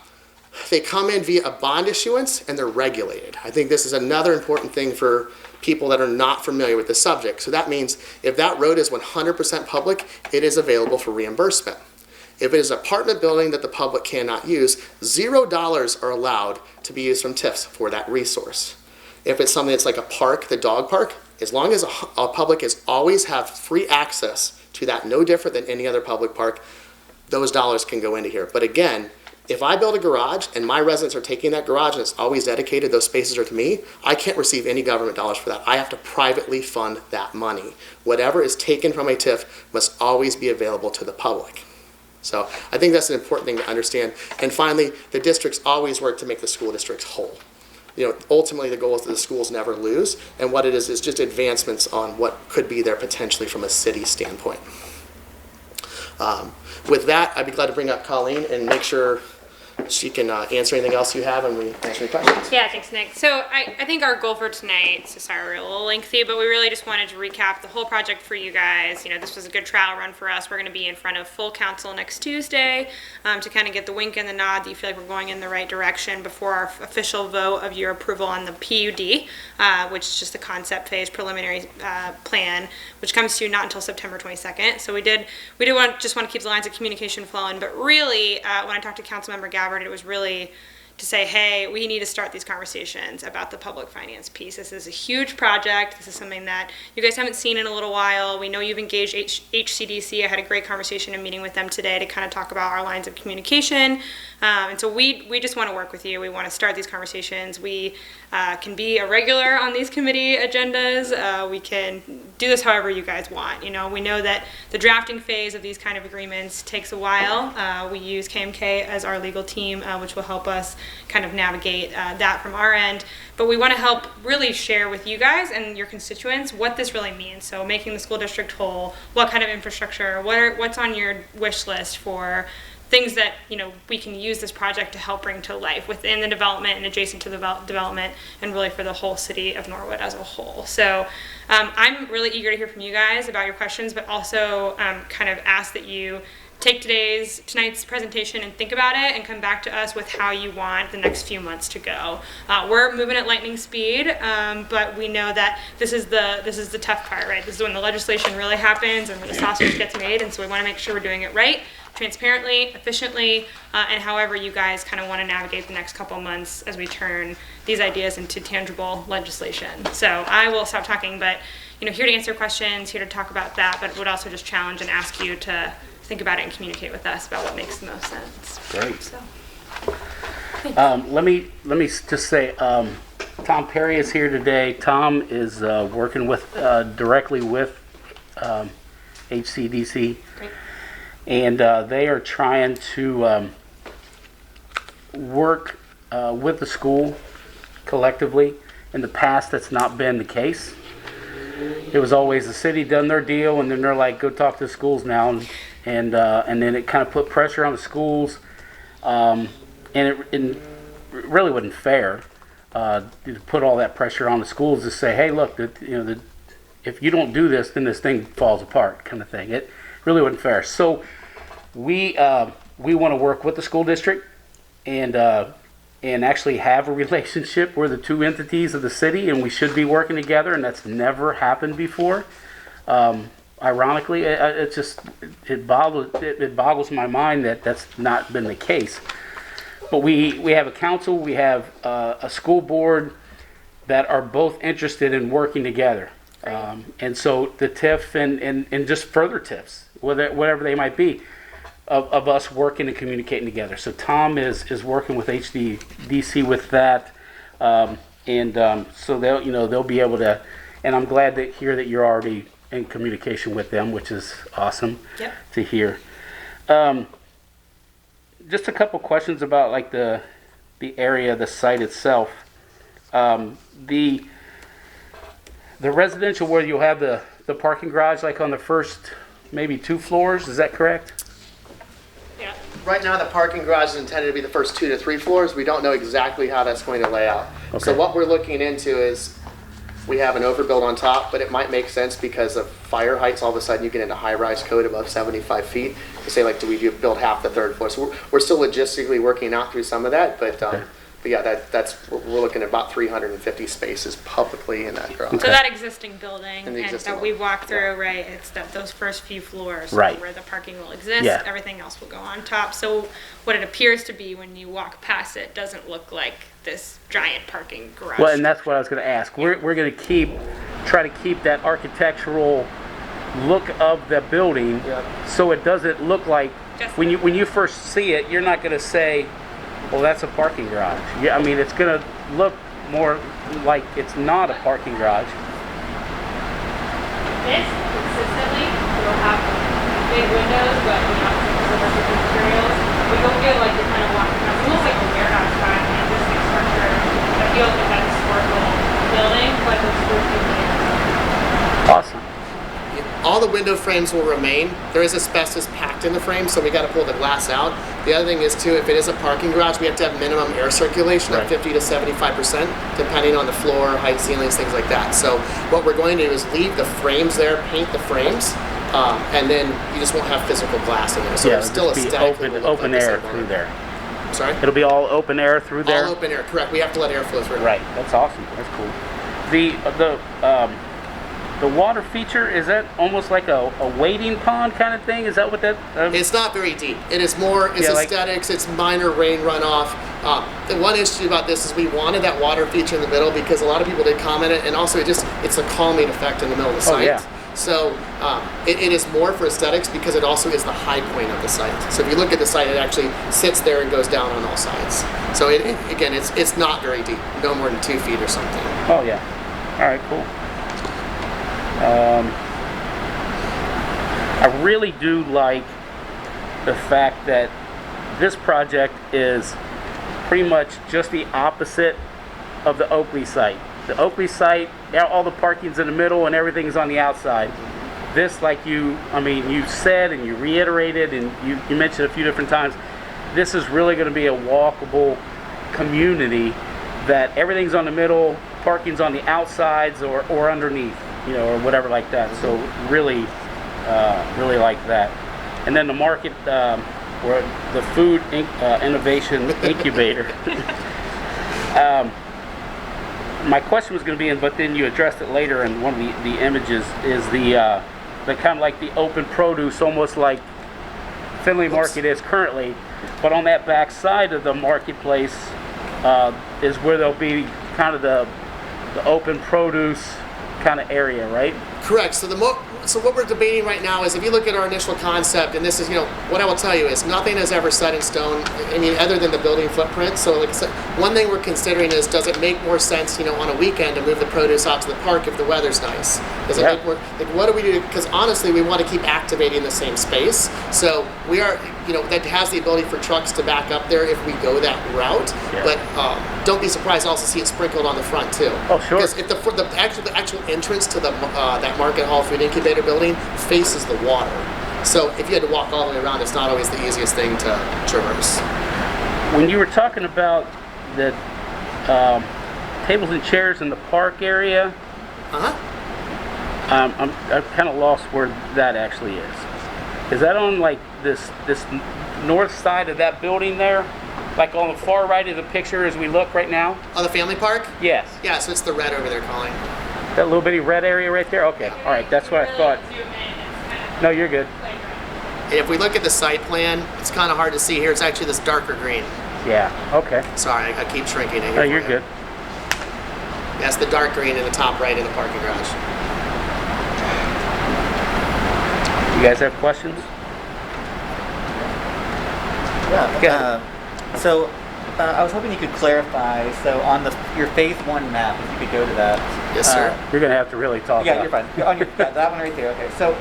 They come in via a bond issuance and they're regulated. I think this is another important thing for people that are not familiar with the subject. So that means if that road is 100% public, it is available for reimbursement. If it is an apartment building that the public cannot use, $0 are allowed to be used from TIFs for that resource. If it's something that's like a park, the dog park, as long as a public is always have free access to that, no different than any other public park, those dollars can go into here. But again, if I build a garage and my residents are taking that garage and it's always dedicated, those spaces are to me, I can't receive any government dollars for that. I have to privately fund that money. Whatever is taken from a TIF must always be available to the public. So I think that's an important thing to understand. And finally, the districts always work to make the school districts whole. Ultimately the goal is that the schools never lose, and what it is just advancements on what could be there potentially from a city standpoint. With that, I'd be glad to bring up Colleen and make sure she can answer anything else you have and we answer any questions. Yeah, thanks, Nick. So I think our goal for tonight, so sorry we're a little lengthy, but we really just wanted to recap the whole project for you guys. This was a good trial run for us. We're going to be in front of full council next Tuesday to kind of get the wink and the nod that you feel like we're going in the right direction before our official vote of your approval on the PUD, which is just the concept phase preliminary plan, which comes to you not until September 22nd. So we did just want to keep the lines of communication flowing, but really when I talked to Councilmember Gabbard, it was really to say, hey, we need to start these conversations about the public finance piece. This is a huge project. This is something that you guys haven't seen in a little while. We know you've engaged HCDC. I had a great conversation and meeting with them today to kind of talk about our lines of communication. And so we just want to work with you. We want to start these conversations. We can be a regular on these committee agendas. We can do this however you guys want. We know that the drafting phase of these kind of agreements takes a while. We use KMK as our legal team, which will help us kind of navigate that from our end. But we want to help really share with you guys and your constituents what this really means. So making the school district whole, what kind of infrastructure, what's on your wish list for things that we can use this project to help bring to life within the development and adjacent to the development, and really for the whole city of Norwood as a whole. So I'm really eager to hear from you guys about your questions, but also kind of ask that you take tonight's presentation and think about it and come back to us with how you want the next few months to go. We're moving at lightning speed, but we know that this is the tough part, right? This is when the legislation really happens and when the sausage gets made, and so we want to make sure we're doing it right, transparently, efficiently, and however you guys kind of want to navigate the next couple months as we turn these ideas into tangible legislation. So I will stop talking, but here to answer questions, here to talk about that, but would also just challenge and ask you to think about it and communicate with us about what makes the most sense. Great. So, let me just say, Tom Perry is here today. Tom is working with directly with HCDC. Great. And they are trying to work with the school collectively. In the past, that's not been the case. It was always the city done their deal, and then they're like, go talk to the schools now. And then it kind of put pressure on the schools. And it really wasn't fair to put all that pressure on the schools to say, hey, look, if you don't do this, then this thing falls apart, kind of thing. It really wasn't fair. So we want to work with the school district and actually have a relationship. We're the two entities of the city, and we should be working together, and that's never happened before. Ironically, it boggles my mind that that's not been the case. But we have a council, we have a school board that are both interested in working together. And so the TIF and just further TIFs, whatever they might be, of us working and communicating together. So Tom is working with HDDC with that. So they'll be able to, and I'm glad to hear that you're already in communication with them, which is awesome to hear. Just a couple questions about like the area, the site itself. The residential where you'll have the parking garage like on the first maybe 2 floors, is that correct? Yeah. Right now, the parking garage is intended to be the first 2 to 3 floors. We don't know exactly how that's going to lay out. Okay. So what we're looking into is we have an overbuild on top, but it might make sense because of fire heights. All of a sudden, you get into high-rise code above 75 feet. To say, like, do we build half the 3rd floor? So we're still logistically working out through some of that, but yeah, we're looking at about 350 spaces publicly in that garage. So that existing building And the and existing that we one. walk through, right, it's those first few floors Right. where the parking will exist. Yeah. Everything else will go on top. So what it appears to be when you walk past it doesn't look like this giant parking garage. Well, and that's what I was going to ask. We're going to try to keep that architectural look of the building, so it doesn't look like when you first see it, you're not going to say, well, that's a parking garage. Yeah, I mean, it's going to look more like it's not a parking garage. This consistently will have big windows, but we have some specific materials. We don't feel like you're kind of walking past. It looks like a warehouse back in this big structure. I feel like that historical building, but those first few windows. Awesome. All the window frames will remain. There is asbestos packed in the frame, so we got to pull the glass out. The other thing is too, if it is a parking garage, we have to have minimum air circulation of 50 to 75%, depending on the floor, height, ceilings, things like that. So what we're going to do is leave the frames there, paint the frames, and then you just won't have physical glass in there. So Yeah, it's still it'll just be aesthetically will look open like the air same through one. there. Sorry? It'll be all open air through there. All open air, correct. We have to let air flow through. Right. That's awesome. That's cool. The water feature, is that almost like a wading pond kind of thing? Is that what that? It's not very deep. It is more, it's aesthetics, it's minor rain runoff. The one issue about this is we wanted that water feature in the middle because a lot of people did comment it, and also it's a calming effect in the middle of the site. yeah. So it is more for aesthetics because it also is the high point of the site. So if you look at the site, it actually sits there and goes down on all sides. So again, it's not very deep, no more than 2 feet or something. Oh yeah. All right. Cool. I really do like the fact that this project is pretty much just the opposite of the Oakley site. The Oakley site, all the parking's in the middle and everything's on the outside. This, like you said and you reiterated and you mentioned a few different times, this is really going to be a walkable community that everything's on the middle, parking's on the outsides or underneath. Or whatever like that. So really like that. And then the market, or the food innovation incubator. My question was going to be, but then you addressed it later in one of the images, is the kind of like the open produce, almost like Findlay Market is currently, but on that back side of the marketplace is where there'll be kind of the open produce kind of area, right? Correct. So what we're debating right now is if you look at our initial concept, and this is, what I will tell you is nothing is ever set in stone, other than the building footprint. So like I said, one thing we're considering is, does it make more sense, on a weekend to move the produce out to the park if the weather's nice? Does it make more, like, what do we do? Because honestly, we want to keep activating the same space. So we are, that has the ability for trucks to back up there if we go that route. Yeah. But don't be surprised to also see it sprinkled on the front too. Oh, sure. Because if the actual entrance to the that Market Hall Food Incubator building faces the water. So if you had to walk all the way around, it's not always the easiest thing to traverse. When you were talking about the tables and chairs in the park area, I'm kind of lost where that actually is. Is that on like this north side of that building there? Like on the far right of the picture as we look right now? Oh, the family park? Yes. Yeah, so it's the red over there calling. That little bitty red area right there? Okay. All right. That's what I thought. No, you're good. And if we look at the site plan, it's kind of hard to see here. It's actually this darker green. Yeah. Okay. Sorry, I keep shrinking it here. No, for you're you. good. That's the dark green in the top right in the parking garage. You guys have questions? Yeah. Go ahead. So I was hoping you could clarify. So on your phase 1 map, if you could go to that. Yes, sir. You're gonna have to really talk. Yeah, about you're fine. On your, yeah, that one right there. Okay. So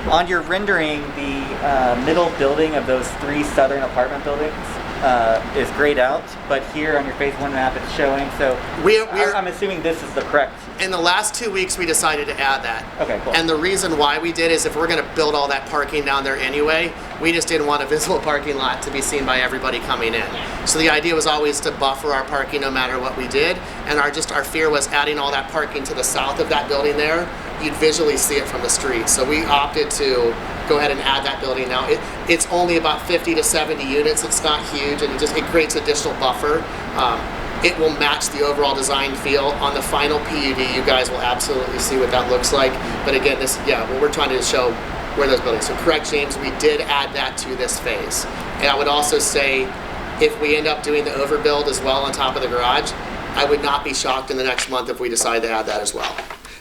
on your rendering, the middle building of those 3 southern apartment buildings is grayed out, but here on your phase 1 map, it's showing. So I'm assuming this is the correct. In the last 2 weeks, we decided to add that. Okay, cool. And the reason why we did is if we're going to build all that parking down there anyway, we just didn't want a visible parking lot to be seen by everybody coming in. So the idea was always to buffer our parking no matter what we did. And our fear was adding all that parking to the south of that building there, you'd visually see it from the street. So we opted to go ahead and add that building now. It's only about 50 to 70 units. It's not huge, and it creates additional buffer. It will match the overall design feel. On the final PUD, you guys will absolutely see what that looks like. But again, what we're trying to show where those buildings. So correct, James, we did add that to this phase. And I would also say, if we end up doing the overbuild as well on top of the garage, I would not be shocked in the next month if we decide to add that as well.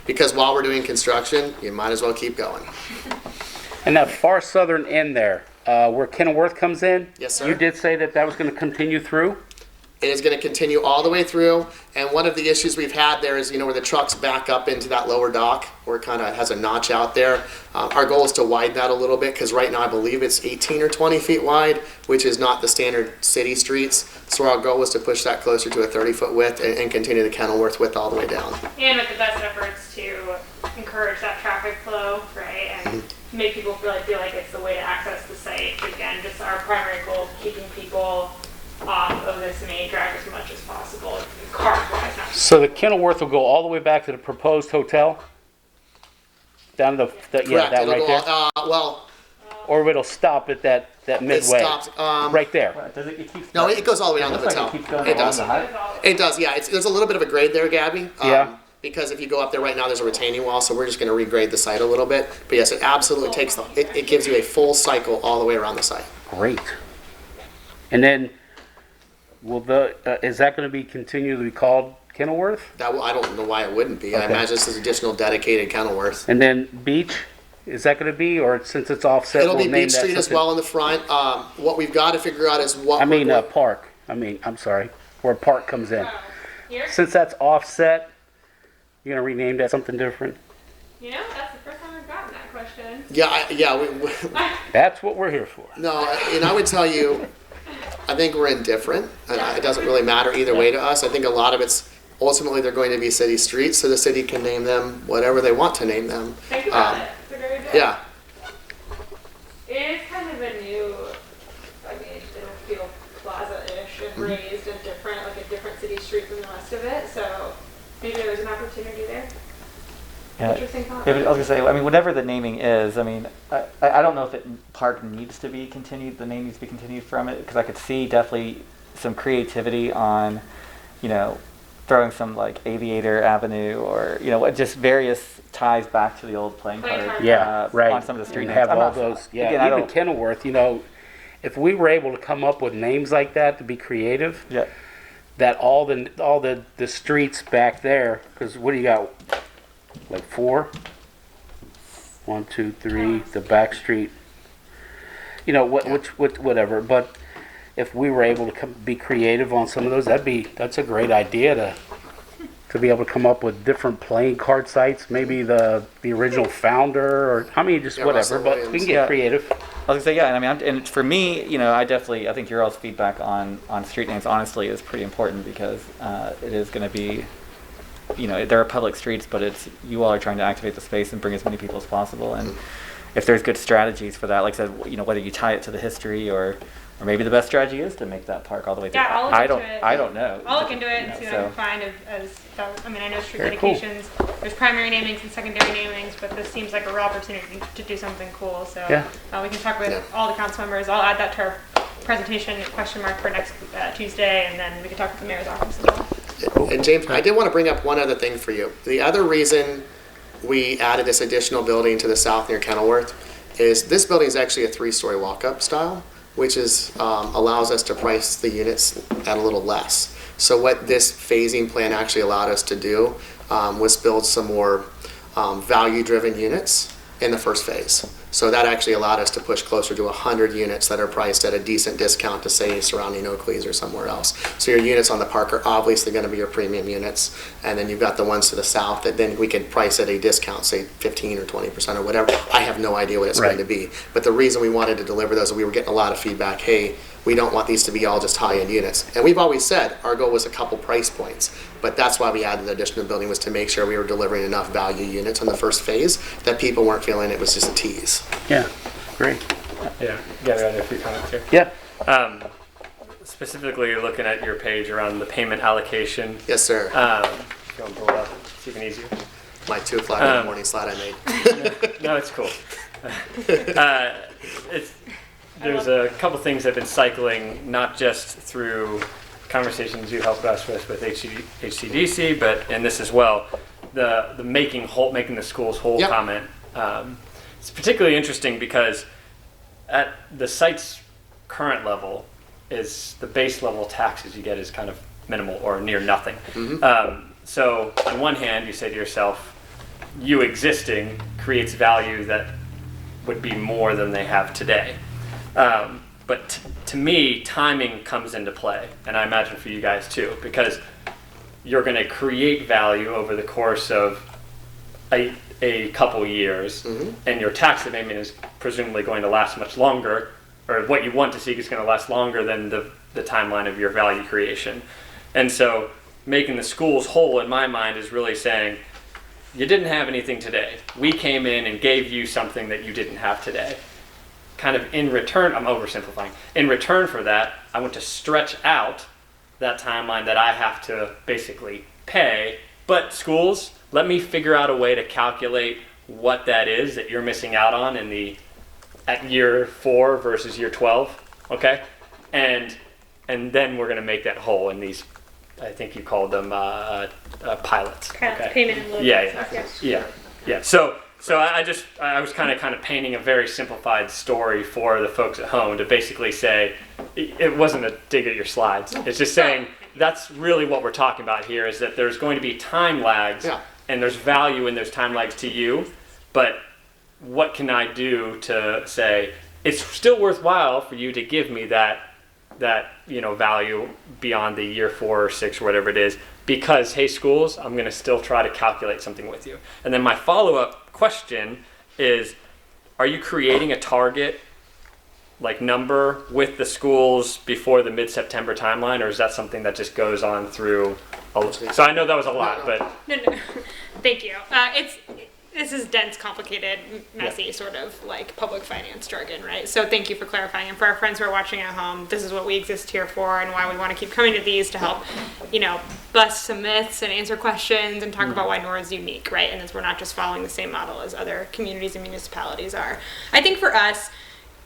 Because while we're doing construction, you might as well keep going. And that far southern end there, where Kenilworth comes in. Yes, sir. You did say that was going to continue through. It is going to continue all the way through, and one of the issues we've had there is, where the trucks back up into that lower dock, where it kind of has a notch out there. Our goal is to widen that a little bit, because right now I believe it's 18 or 20 feet wide, which is not the standard city streets. So our goal was to push that closer to a 30-foot width and continue the Kenilworth width all the way down. And with the best efforts to encourage that traffic flow, right, and make people feel like it's the way to access the site. Again, just our primary goal, keeping people off of this main drag as much as possible, cars-wise. So the Kenilworth will go all the way back to the proposed hotel? Down to Correct. that It'll right go, there? Or it'll stop at that midway? It stops. Right there? Does it keep No, it goes all the way down to the looks like hotel. it keeps going It along does. the height. It does, yeah. There's a little bit of a grade there, Gabby. Yeah. Because if you go up there right now, there's a retaining wall, so we're just going to regrade the site a little bit. But yes, it absolutely takes it gives you a full cycle all the way around the site. Great. And then, is that going to be continually called Kenilworth? I don't know why it wouldn't be. I Okay. imagine this is additional dedicated Kenilworth. And then Beach, is that going to be, or since it's offset, It'll we'll be name Beach that Street as something- well in the front. What we've got to figure out is what Park. I'm sorry, where Park comes in. Here? Since that's offset, you're going to rename that something different? That's the first time I've gotten that question. That's what we're here for. No, and I would tell you, I think we're indifferent. It doesn't really matter either way to us. I think a lot of it's ultimately they're going to be city streets, so the city can name them whatever they want to name them. Think about it. It's a great idea. Yeah. It is kind of a new, it'll feel plaza-ish and raised and different, like a different city street than the rest of it, so maybe there's an opportunity there. Yeah. Interesting thought. I was gonna say, whatever the naming is, I don't know if park needs to be continued. The name needs to be continued from it, because I could see definitely some creativity on, throwing some like Aviator Avenue or just various ties back to the old playing card. Yeah, right. On some of the street You names. have I'm all not- those. Yeah, again, I even don't- Kenilworth. If we were able to come up with names like that to be creative, Yeah. that all the streets back there, because what do you got? Like 4? 1, 2, 3. The back street. Whatever. But if we were able to be creative on some of those, that's a great idea to be able to come up with different playing card sites. Maybe the original founder, or whatever. Russell But we Williams. can get creative. I was gonna say, yeah, and for me, I think your all's feedback on street names honestly is pretty important, because it is going to be, there are public streets, but you all are trying to activate the space and bring as many people as possible. And if there's good strategies for that, like I said, whether you tie it to the history or Or maybe the best strategy is to make that park all the way through. Yeah, I'll look I into don't, it. I don't know. I'll look into it and You know, see what so- I can find I mean, I know street Very cool. dedications, there's primary namings and secondary namings, but this seems like a real opportunity to do something cool, so. Yeah. We can talk with Yeah. all the council members. I'll add that to our presentation question mark for next Tuesday, and then we can talk with the mayor's office as well. And James, I did want to bring up one other thing for you. The other reason we added this additional building to the south near Kenilworth is this building is actually a 3-story walk-up style, which is allows us to price the units at a little less. So what this phasing plan actually allowed us to do was build some more value-driven units in the first phase. So that actually allowed us to push closer to 100 units that are priced at a decent discount to, say, surrounding Oakleys or somewhere else. So your units on the park are obviously going to be your premium units, and then you've got the ones to the south that then we can price at a discount, say 15 or 20% or whatever. I have no idea what it's going to be. But the reason we wanted to deliver those, we were getting a lot of feedback, hey, we don't want these to be all just high-end units. And we've always said our goal was a couple price points, but that's why we added the additional building, was to make sure we were delivering enough value units in the first phase that people weren't feeling it was just a tease. Yeah, great. Yeah, Gabby, I have a few comments here. Yeah, Specifically looking at your page around the payment allocation. Yes, sir. If you want to pull it up, it's even easier. My 2 o'clock in the morning slide I made. No, it's cool. There's a couple things that have been cycling, not just through conversations you helped us with HCDC, but and this as well, the making the schools whole Yep. comment. It's particularly interesting because at the site's current level, is the base level taxes you get is kind of minimal or near nothing. So on one hand, you say to yourself, you existing creates value that would be more than they have today. But to me, timing comes into play, and I imagine for you guys too, because you're going to create value over the course of a couple years, and your tax abatement is presumably going to last much longer, or what you want to see is going to last longer than the timeline of your value creation. And so making the schools whole, in my mind, is really saying, you didn't have anything today. We came in and gave you something that you didn't have today. Kind of in return, I'm oversimplifying, in return for that, I want to stretch out that timeline that I have to basically pay. But schools, let me figure out a way to calculate what that is that you're missing out on at year 4 versus year 12, okay? And then we're gonna make that whole in these, I think you called them pilots. Okay? Payment and load. Yeah. So I was kind of painting a very simplified story for the folks at home to basically say, it wasn't a dig at your slides. It's just saying that's really what we're talking about here, is that there's going to be time lags, and there's value in those time lags to you, but what can I do to say it's still worthwhile for you to give me that value beyond the year 4 or 6 or whatever it is, because hey, schools, I'm going to still try to calculate something with you. And then my follow-up question is, are you creating a target number with the schools before the mid-September timeline, or is that something that just goes on through so I know that was a lot, but No. Thank you. This is dense, complicated, messy, sort of like public finance jargon, right? So thank you for clarifying. And for our friends who are watching at home, this is what we exist here for, and why we want to keep coming to these to help, bust some myths and answer questions and talk about why Norwood's unique, right? And that we're not just following the same model as other communities and municipalities are. I think for us,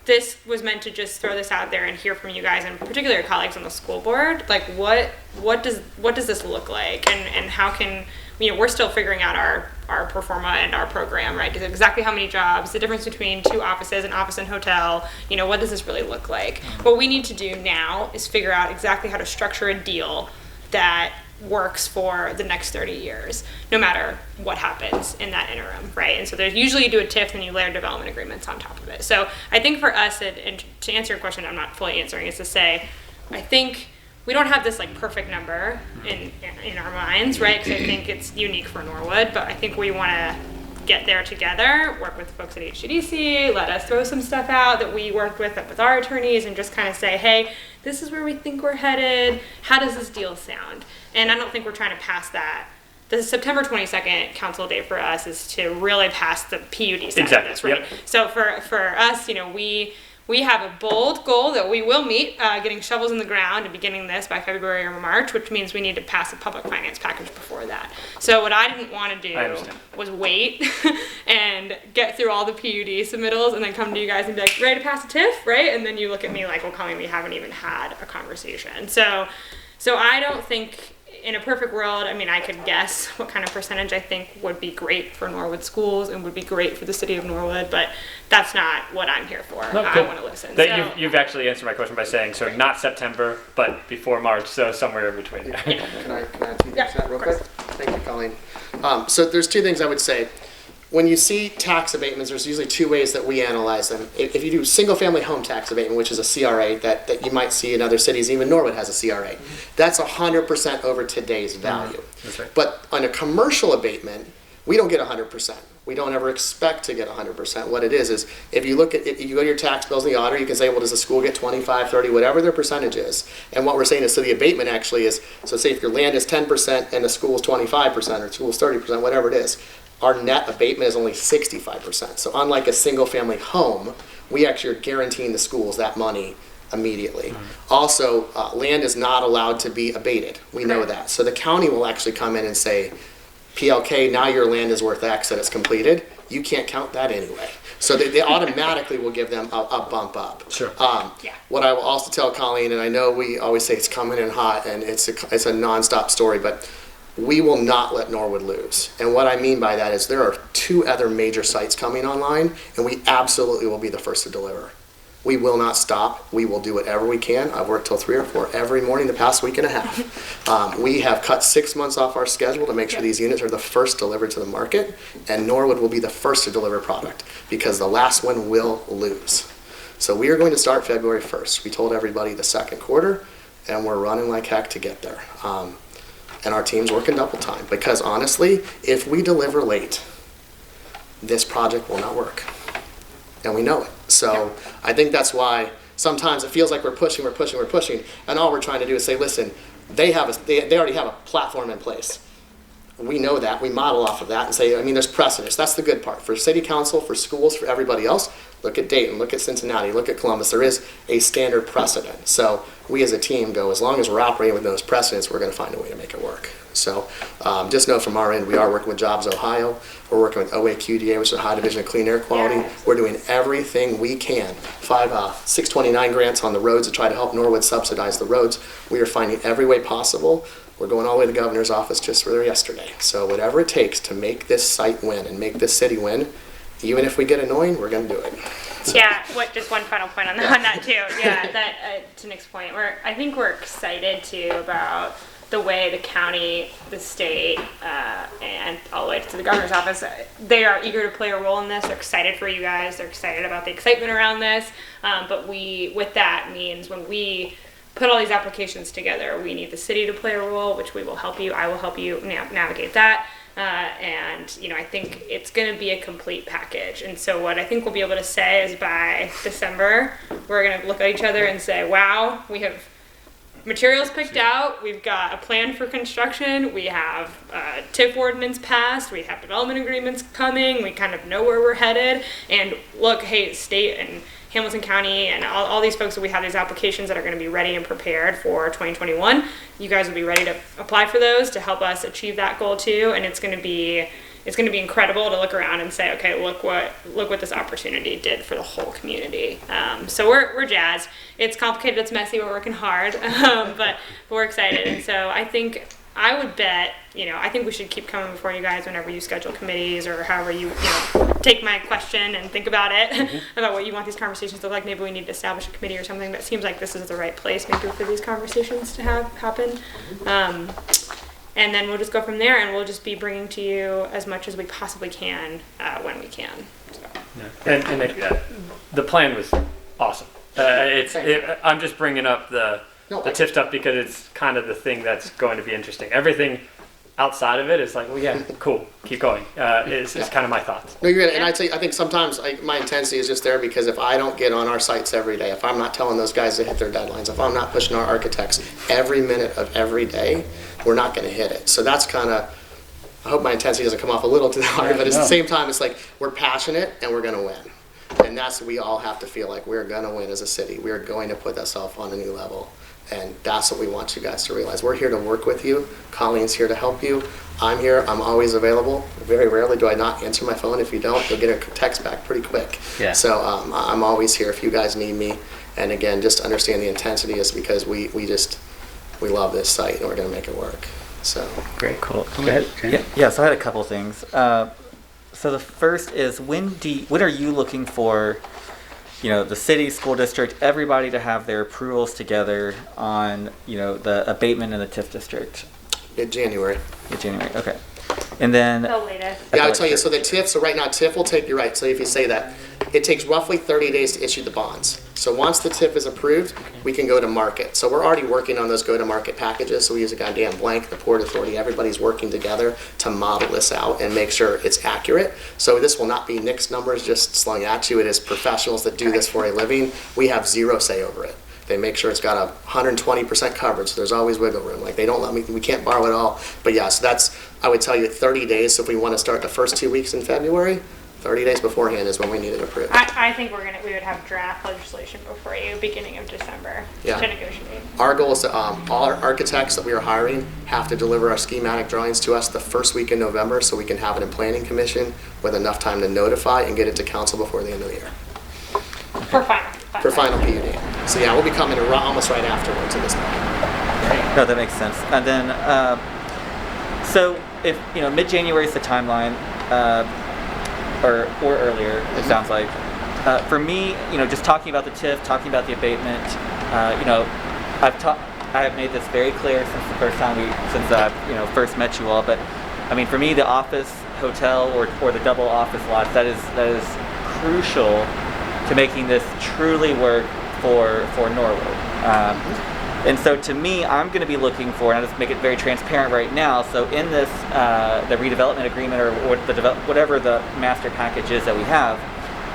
this was meant to just throw this out there and hear from you guys, and particularly your colleagues on the school board. Like, what does this look like, and how can we're still figuring out our pro forma and our program, right? Exactly how many jobs, the difference between 2 offices, an office and hotel, what does this really look like? What we need to do now is figure out exactly how to structure a deal that works for the next 30 years, no matter what happens in that interim, right? And so there's usually you do a TIF and you layer development agreements on top of it. So I think for us, and to answer your question, I'm not fully answering, is to say, I think we don't have this perfect number in our minds, right? Because I think it's unique for Norwood, but I think we want to get there together, work with the folks at HCDC, let us throw some stuff out that we worked with our attorneys, and just kind of say, hey, this is where we think we're headed. How does this deal sound? And I don't think we're trying to pass that. The September 22nd council date for us is to really pass the PUD side of this, right? Yep. So for us, we have a bold goal that we will meet, getting shovels in the ground and beginning this by February or March, which means we need to pass a public finance package before that. So what I didn't want to I do understand. was wait and get through all the PUD submittals and then come to you guys and be like, ready to pass a TIF, right? And then you look at me like, well, Colleen, we haven't even had a conversation. So I don't think, in a perfect world, I mean, I could guess what kind of percentage I think would be great for Norwood schools and would be great for the city of Norwood, but that's not what I'm here for. No, I cool. want to listen. That you've actually answered my question by saying, so not September, but before March, so somewhere in between. Can I add 2 things Yeah, to that real of course. quick? Thank you, Colleen. So there's 2 things I would say. When you see tax abatements, there's usually 2 ways that we analyze them. If you do single-family home tax abatement, which is a CRA that you might see in other cities, even Norwood has a CRA, that's 100% over today's value. That's right. But on a commercial abatement, we don't get 100%. We don't ever expect to get 100%. What it is if you look at, if you go to your tax bills in the auditor, you can say, well, does the school get 25, 30, whatever their percentage is. And what we're saying is, so the abatement actually is, so say if your land is 10% and the school is 25% or the school is 30%, whatever it is, our net abatement is only 65%. So unlike a single family home, we actually are guaranteeing the schools that money immediately. Also, land is not allowed to be abated. We know that. So the county will actually come in and say, PLK, now your land is worth X and it's completed. You can't count that anyway. So they automatically will give them a bump up. Sure. What I will also tell Colleen, and I know we always say it's coming in hot and it's a nonstop story, but we will not let Norwood lose. And what I mean by that is there are 2 other major sites coming online, and we absolutely will be the first to deliver. We will not stop. We will do whatever we can. I've worked till 3 or 4 every morning the past week and a half. We have cut 6 months off our schedule to make sure these units are the first delivered to the market, and Norwood will be the first to deliver product because the last one will lose. So we are going to start February 1st. We told everybody the second quarter, and we're running like heck to get there. And our team's working double time because honestly, if we deliver late, this project will not work. And we know it. So I think that's why sometimes it feels like we're pushing, and all we're trying to do is say, listen, they already have a platform in place. We know that. We model off of that and say, I mean, there's precedence. That's the good part. For city council, for schools, for everybody else, look at Dayton, look at Cincinnati, look at Columbus. There is a standard precedent. So we as a team go, as long as we're operating within those precedents, we're going to find a way to make it work. So just know from our end, we are working with Jobs Ohio. We're working with OAQDA, which is the High Division of Clean Air Quality. Yes. We're doing everything we can. 629 grants on the roads to try to help Norwood subsidize the roads. We are finding every way possible. We're going all the way to the governor's office just for there yesterday. So whatever it takes to make this site win and make this city win, even if we get annoying, we're going to do it. Yeah, just one final point on that too. Yeah, that to Nick's point, I think we're excited too about the way the county, the state, and all the way to the governor's office, they are eager to play a role in this. They're excited for you guys. They're excited about the excitement around this. But with that means when we put all these applications together, we need the city to play a role, which we will help you. I will help you navigate that. And I think it's going to be a complete package. And so what I think we'll be able to say is by December, we're going to look at each other and say, wow, we have materials picked out, we've got a plan for construction, we have TIF ordinance passed, we have development agreements coming, we kind of know where we're headed. And look, hey, state and Hamilton County and all these folks that we have these applications that are going to be ready and prepared for 2021. You guys will be ready to apply for those to help us achieve that goal too. And it's going to be incredible to look around and say, okay, look what this opportunity did for the whole community. So we're jazzed. It's complicated, it's messy, we're working hard, but we're excited. And so I would bet, I think we should keep coming before you guys whenever you schedule committees or however you take my question and think about it, about what you want these conversations to look like. Maybe we need to establish a committee or something, but it seems like this is the right place maybe for these conversations to happen. And then we'll just go from there, and we'll just be bringing to you as much as we possibly can when we can. So. Yeah. And the plan was awesome. I'm just bringing up the TIF stuff because it's kind of the thing that's going to be interesting. Everything outside of it is like, well, yeah, cool, keep going. Is kind of my thoughts. No, you're right. And I think sometimes my intensity is just there because if I don't get on our sites every day, if I'm not telling those guys to hit their deadlines, if I'm not pushing our architects every minute of every day, we're not going to hit it. So that's kind of, I hope my intensity doesn't come off a little too hard, but at the same time, it's like we're passionate and we're going to win. And that's what we all have to feel like we're going to win as a city. We're going to put ourselves on a new level. And that's what we want you guys to realize. We're here to work with you. Colleen's here to help you. I'm here. I'm always available. Very rarely do I not answer my phone. If you don't, you'll get a text back pretty quick. Yeah. So I'm always here if you guys need me. And again, just understand the intensity is because we love this site and we're going to make it work. So Great. Cool. Go ahead, James. Yeah, so I had a couple things. So the first is when are you looking for, the city, school district, everybody to have their approvals together on, the abatement in the TIF district? January. January, okay. And then The latest. Yeah, I'll tell you. So the TIF, so right now TIF will take, you're right. So if you say that, it takes roughly 30 days to issue the bonds. So once the TIF is approved, we can go to market. So we're already working on those go-to-market packages. So we use a goddamn blank, the Port Authority, everybody's working together to model this out and make sure it's accurate. So this will not be Nick's numbers just slung at you. It is professionals that do this for a living. We have zero say over it. They make sure it's got 120% coverage. So there's always wiggle room. Like they don't let me, we can't borrow it all. But yeah, so that's, I would tell you 30 days. So if we want to start the first 2 weeks in February, 30 days beforehand is when we need it approved. I think we would have draft legislation before you, beginning of December, Yeah. to negotiate. Our goal is to, all our architects that we are hiring have to deliver our schematic drawings to us the first week in November so we can have it in planning commission with enough time to notify and get it to council before the end of the year. For final. For final PUD. So yeah, we'll be coming almost right afterwards at this point. No, that makes sense. And then, so if mid-January is the timeline, or earlier, it sounds like. For me, just talking about the TIF, talking about the abatement, I have made this very clear since the first time since I first met you all. But I mean, for me, the office, hotel, or the double office lots, that is crucial to making this truly work for Norwood. And so to me, I'm going to be looking for, and I'll just make it very transparent right now, so in this, the redevelopment agreement or whatever the master package is that we have,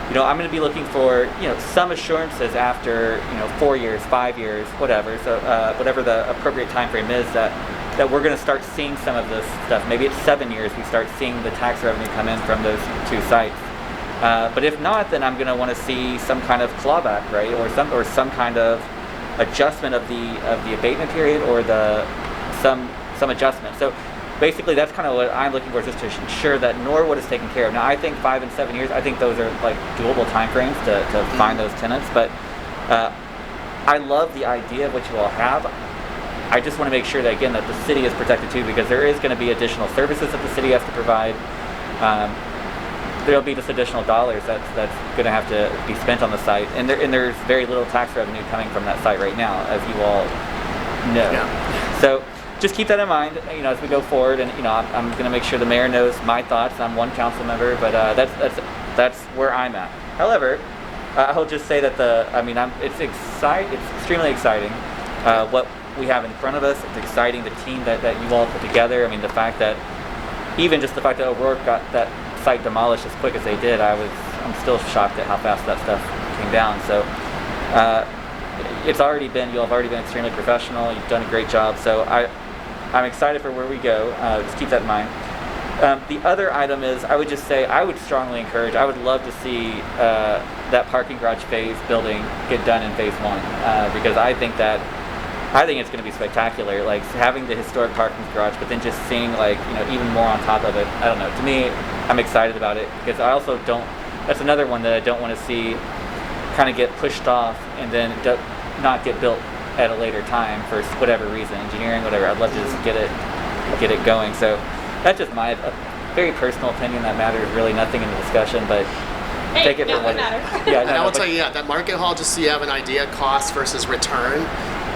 I'm going to be looking for, some assurances after, 4 years, 5 years, whatever, so whatever the appropriate time frame is that we're going to start seeing some of this stuff. Maybe it's 7 years we start seeing the tax revenue come in from those two sites. But if not, then I'm going to want to see some kind of clawback, right, or some kind of adjustment of the abatement period, or some adjustment. So basically, that's kind of what I'm looking for, just to ensure that Norwood is taken care of. Now, I think 5 and 7 years, I think those are like doable timeframes to find those tenants. But I love the idea of what you all have. I just want to make sure that, again, that the city is protected too, because there is going to be additional services that the city has to provide. There'll be just additional dollars that's going to have to be spent on the site, and there's very little tax revenue coming from that site right now, as you all know. Yeah. So just keep that in mind, as we go forward, and I'm going to make sure the mayor knows my thoughts. I'm one council member, but that's where I'm at. However, I'll just say that it's extremely exciting what we have in front of us. It's exciting, the team that you all put together. I mean, the fact that O'Rourke got that site demolished as quick as they did, I'm still shocked at how fast that stuff came down. So you all have already been extremely professional. You've done a great job. So I'm excited for where we go. Just keep that in mind. The other item is, I would just say, I would strongly encourage, I would love to see that parking garage phase building get done in phase 1, because I think it's going to be spectacular, like having the historic parking garage, but then just seeing even more on top of it. I don't know. To me, I'm excited about it, because I also that's another one that I don't want to see kind of get pushed off and then not get built at a later time for whatever reason, engineering, whatever. I'd love to just get it going. So that's just my very personal opinion. That matters really nothing in the discussion, but take it for what it matters. Yeah, and I will tell you, that market hall, just so you have an idea, cost versus return,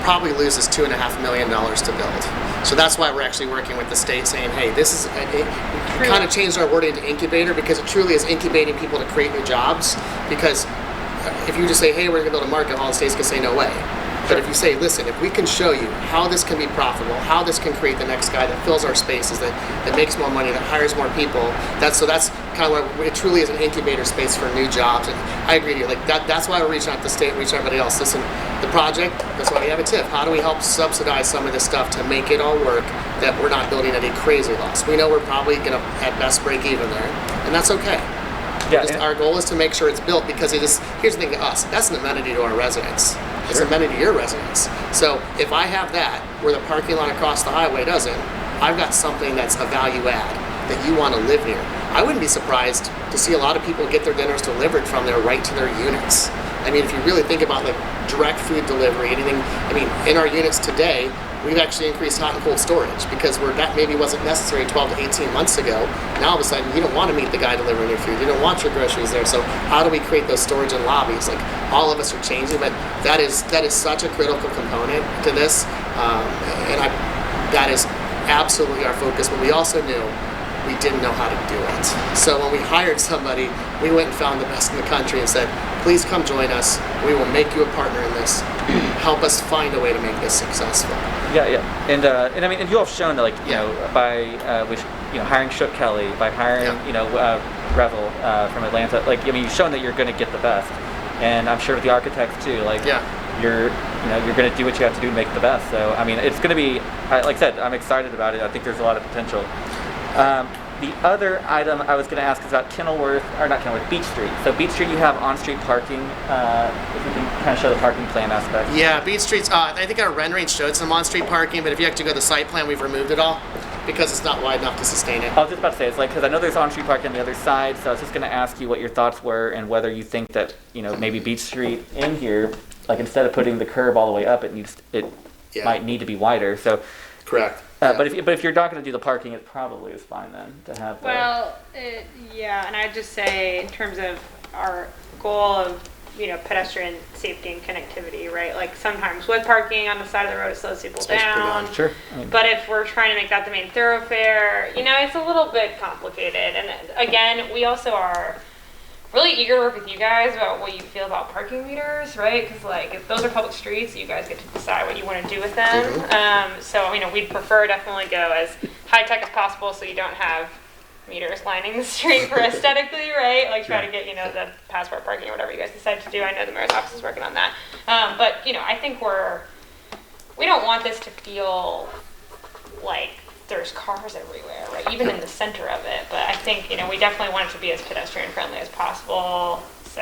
probably loses $2.5 million to build. So that's why we're actually working with the state, saying, hey, this is, we kind of changed our wording to incubator, because it truly is incubating people to create new jobs. Because if you just say, hey, we're going to build a market hall, the states can say no way. But if you say, listen, if we can show you how this can be profitable, how this can create the next guy that fills our spaces, that makes more money, that hires more people, that's kind of what it truly is, an incubator space for new jobs. And I agree with you. That's why we're reaching out to the state, reaching out to everybody else. Listen, the project, that's why we have a TIF. How do we help subsidize some of this stuff to make it all work, that we're not building any crazy loss? We know we're probably going to at best break even there, and that's okay. Yeah, Our goal is to make sure it's built because it is, here's the thing to us, that's an amenity to our residents. It's an amenity to your residents. So if I have that, where the parking lot across the highway doesn't, I've got something that's a value add that you want to live near. I wouldn't be surprised to see a lot of people get their dinners delivered from there right to their units. I mean, if you really think about like direct food delivery, anything, I mean, in our units today, we've actually increased hot and cold storage because that maybe wasn't necessary 12 to 18 months ago. Now all of a sudden, you don't want to meet the guy delivering your food. You don't want your groceries there. So how do we create those storage in lobbies? Like all of us are changing, but that is such a critical component to this, that is absolutely our focus. But we also knew we didn't know how to do it. So when we hired somebody, we went and found the best in the country and said, please come join us. We will make you a partner in this. Help us find a way to make this successful. Yeah. And I mean, and you all have shown that, like, you know, by hiring Shook Kelly, by hiring, Revel from Atlanta, like, I mean, you've shown that you're going to get the best. And I'm sure with the architects too, like, you're going to do what you have to do to make it the best. So, I mean, it's going to be, like I said, I'm excited about it. I think there's a lot of potential. The other item I was going to ask is about Beach Street. So Beach Street, you have on-street parking. If you can kind of show the parking plan aspect. Yeah, Beach Street's, I think our rendering showed some on-street parking, but if you actually go to the site plan, we've removed it all because it's not wide enough to sustain it. I was just about to say, it's like, because I know there's on-street parking on the other side, so I was just going to ask you what your thoughts were and whether you think that, maybe Beach Street in here, like instead of putting the curb all the way up, it might need to be wider. So. Correct. But if you're not going to do the parking, it probably is fine then to have. And I'd just say in terms of our goal of pedestrian safety and connectivity, right? Like sometimes with parking on the side of the road it slows people down. Sure. But if we're trying to make that the main thoroughfare, it's a little bit complicated. And again, we also are really eager to work with you guys about what you feel about parking meters, right? Because like if those are public streets, you guys get to decide what you want to do with them. So we'd prefer definitely go as high tech as possible, so you don't have meters lining the street for aesthetically, right? Like try to get the passport parking or whatever you guys decide to do. I know the mayor's office is working on that. But I think we don't want this to feel like there's cars everywhere, right? Even in the center of it. But I think, we definitely want it to be as pedestrian friendly as possible. So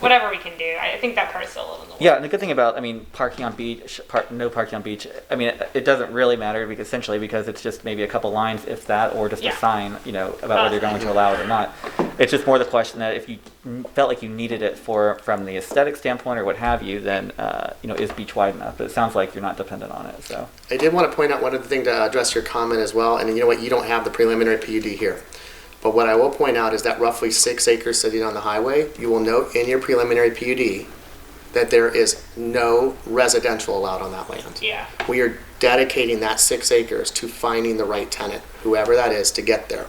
whatever we can do, I think that part is still a little in the way. Yeah, and the good thing about, parking on beach, no parking on beach, it doesn't really matter because it's just maybe a couple lines, if that, or just a sign, about whether you're going to allow it or not. It's just more the question that if you felt like you needed it from the aesthetic standpoint or what have you, then, is beach wide enough? But it sounds like you're not dependent on it, so. I did want to point out one other thing to address your comment as well, and you know what, you don't have the preliminary PUD here. But what I will point out is that roughly 6 acres sitting on the highway, you will note in your preliminary PUD that there is no residential allowed on that land. Yeah. We are dedicating that 6 acres to finding the right tenant, whoever that is, to get there.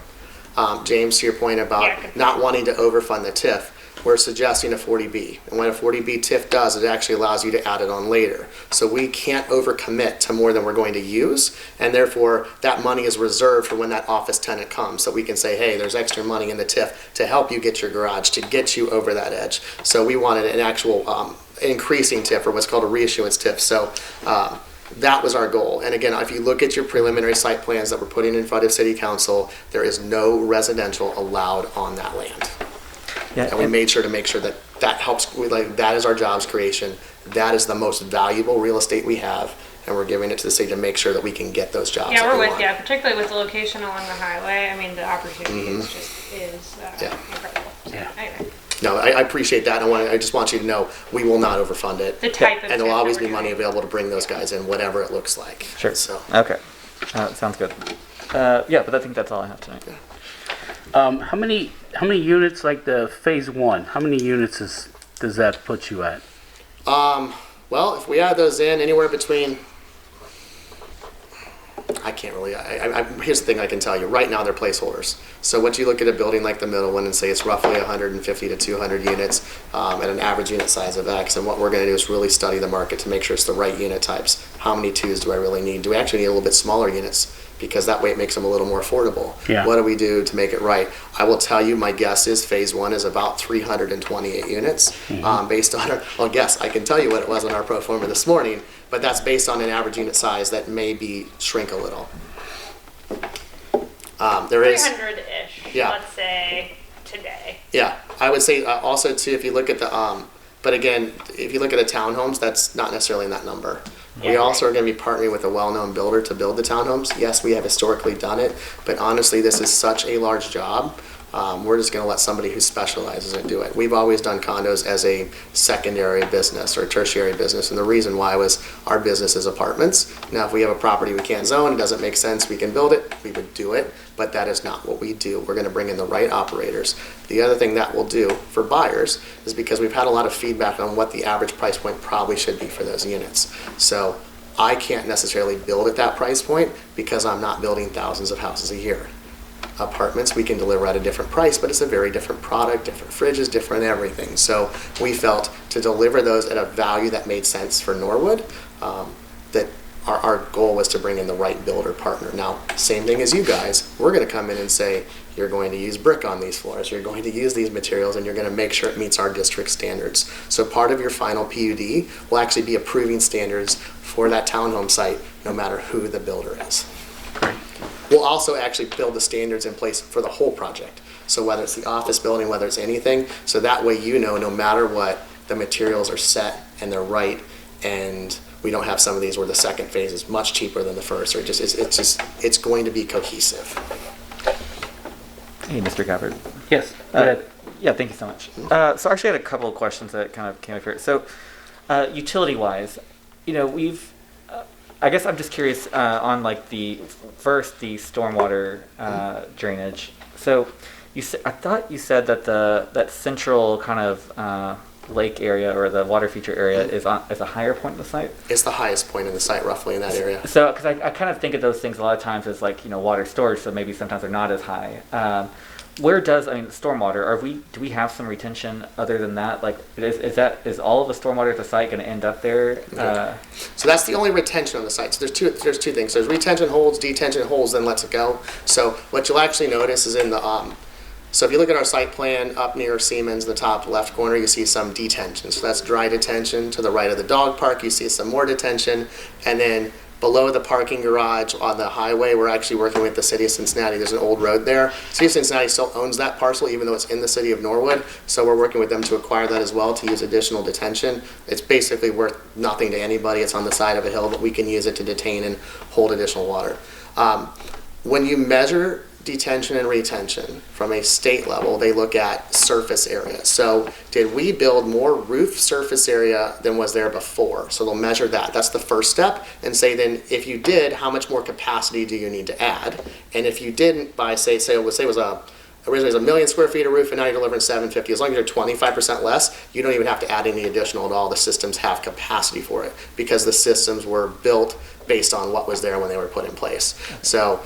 James, to your point about not wanting to overfund the TIF, we're suggesting a 40B. And what a 40B TIF does, it actually allows you to add it on later. So we can't overcommit to more than we're going to use, and therefore that money is reserved for when that office tenant comes. So we can say, hey, there's extra money in the TIF to help you get your garage, to get you over that edge. So we wanted an actual increasing TIF, or what's called a reissuance TIF. So that was our goal. And again, if you look at your preliminary site plans that we're putting in front of City Council, there is no residential allowed on that land. Yeah, and we made sure that helps. That is our jobs creation. That is the most valuable real estate we have, and we're giving it to the city to make sure that we can get those jobs. Yeah, we're with you, particularly with the location along the highway. The opportunity is incredible. Yeah. Anyway. No, I appreciate that. I just want you to know we will not overfund it. The type of and there'll always be money available to bring those guys in, whatever it looks like. Sure. So. Okay. Sounds good. But I think that's all I have tonight. How many units, like the phase 1, how many units does that put you at? Well, if we add those in, anywhere between, I can't really, here's the thing I can tell you. Right now, they're placeholders. So once you look at a building like the middle one and say it's roughly 150 to 200 units at an average unit size of X, and what we're going to do is really study the market to make sure it's the right unit types. How many 2s do I really need? Do we actually need a little bit smaller units? Because that way it makes them a little more affordable. Yeah. What do we do to make it right? I will tell you, my guess is phase 1 is about 328 units based on I can tell you what it was on our pro forma this morning, but that's based on an average unit size that may shrink a little. There is 300-ish, Yeah. let's say, today. Yeah, I would say also too, if you look at the, but again, if you look at the townhomes, that's not necessarily in that number. We also are going to be partnering with a well-known builder to build the townhomes. Yes, we have historically done it, but honestly, this is such a large job. We're just going to let somebody who specializes in do it. We've always done condos as a secondary business or a tertiary business, and the reason why was our business is apartments. Now, if we have a property we can't zone, it doesn't make sense, we can build it, we would do it, but that is not what we do. We're going to bring in the right operators. The other thing that we'll do for buyers is because we've had a lot of feedback on what the average price point probably should be for those units. So I can't necessarily build at that price point because I'm not building thousands of houses a year. Apartments we can deliver at a different price, but it's a very different product, different fridges, different everything. So we felt to deliver those at a value that made sense for Norwood, that our goal was to bring in the right builder partner. Now, same thing as you guys, we're going to come in and say, you're going to use brick on these floors, you're going to use these materials, and you're going to make sure it meets our district standards. So part of your final PUD will actually be approving standards for that townhome site, no matter who the builder is. We'll also actually build the standards in place for the whole project. So whether it's the office building, whether it's anything, so that way you know no matter what, the materials are set and they're right, and we don't have some of these where the second phase is much cheaper than the first, or it's going to be cohesive. Hey, Mr. Gabbard. Yes, go ahead. Yeah, thank you so much. So I actually had a couple of questions that kind of came up here. So utility-wise, we've I guess I'm just curious on like the stormwater drainage. So I thought you said that that central kind of lake area or the water feature area is a higher point in the site. It's the highest point in the site, roughly in that area. So because I kind of think of those things a lot of times as like water storage, so maybe sometimes they're not as high. Stormwater, do we have some retention other than that? Like, is all of the stormwater at the site going to end up there? So that's the only retention on the site. So there's two things. There's retention holds, detention holds, then lets it go. So what you'll actually notice is in the, so if you look at our site plan up near Siemens, the top left corner, you see some detention. So that's dry detention. To the right of the dog park, you see some more detention. And then below the parking garage on the highway, we're actually working with the city of Cincinnati. There's an old road there. City of Cincinnati still owns that parcel, even though it's in the city of Norwood. So we're working with them to acquire that as well to use additional detention. It's basically worth nothing to anybody. It's on the side of a hill, but we can use it to detain and hold additional water. When you measure detention and retention from a state level, they look at surface area. So did we build more roof surface area than was there before? So they'll measure that. That's the first step, and say then if you did, how much more capacity do you need to add? And if you didn't, by say it was originally 1 million square feet of roof and now you're delivering 750, as long as you're 25% less, you don't even have to add any additional at all. The systems have capacity for it because the systems were built based on what was there when they were put in place. So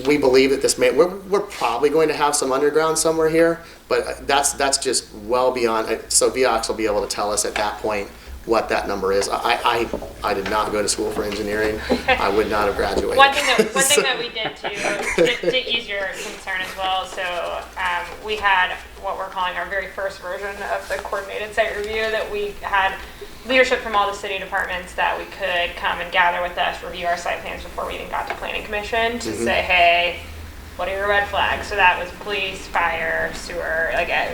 we believe that we're probably going to have some underground somewhere here, but that's just well beyond. So VOX will be able to tell us at that point what that number is. I did not go to school for engineering. I would not have graduated. One thing that we did to ease your concern as well. So we had what we're calling our very first version of the coordinated site review, that we had leadership from all the city departments that we could come and gather with us, review our site plans before we even got to planning commission to say, hey, what are your red flags? So that was police, fire, sewer,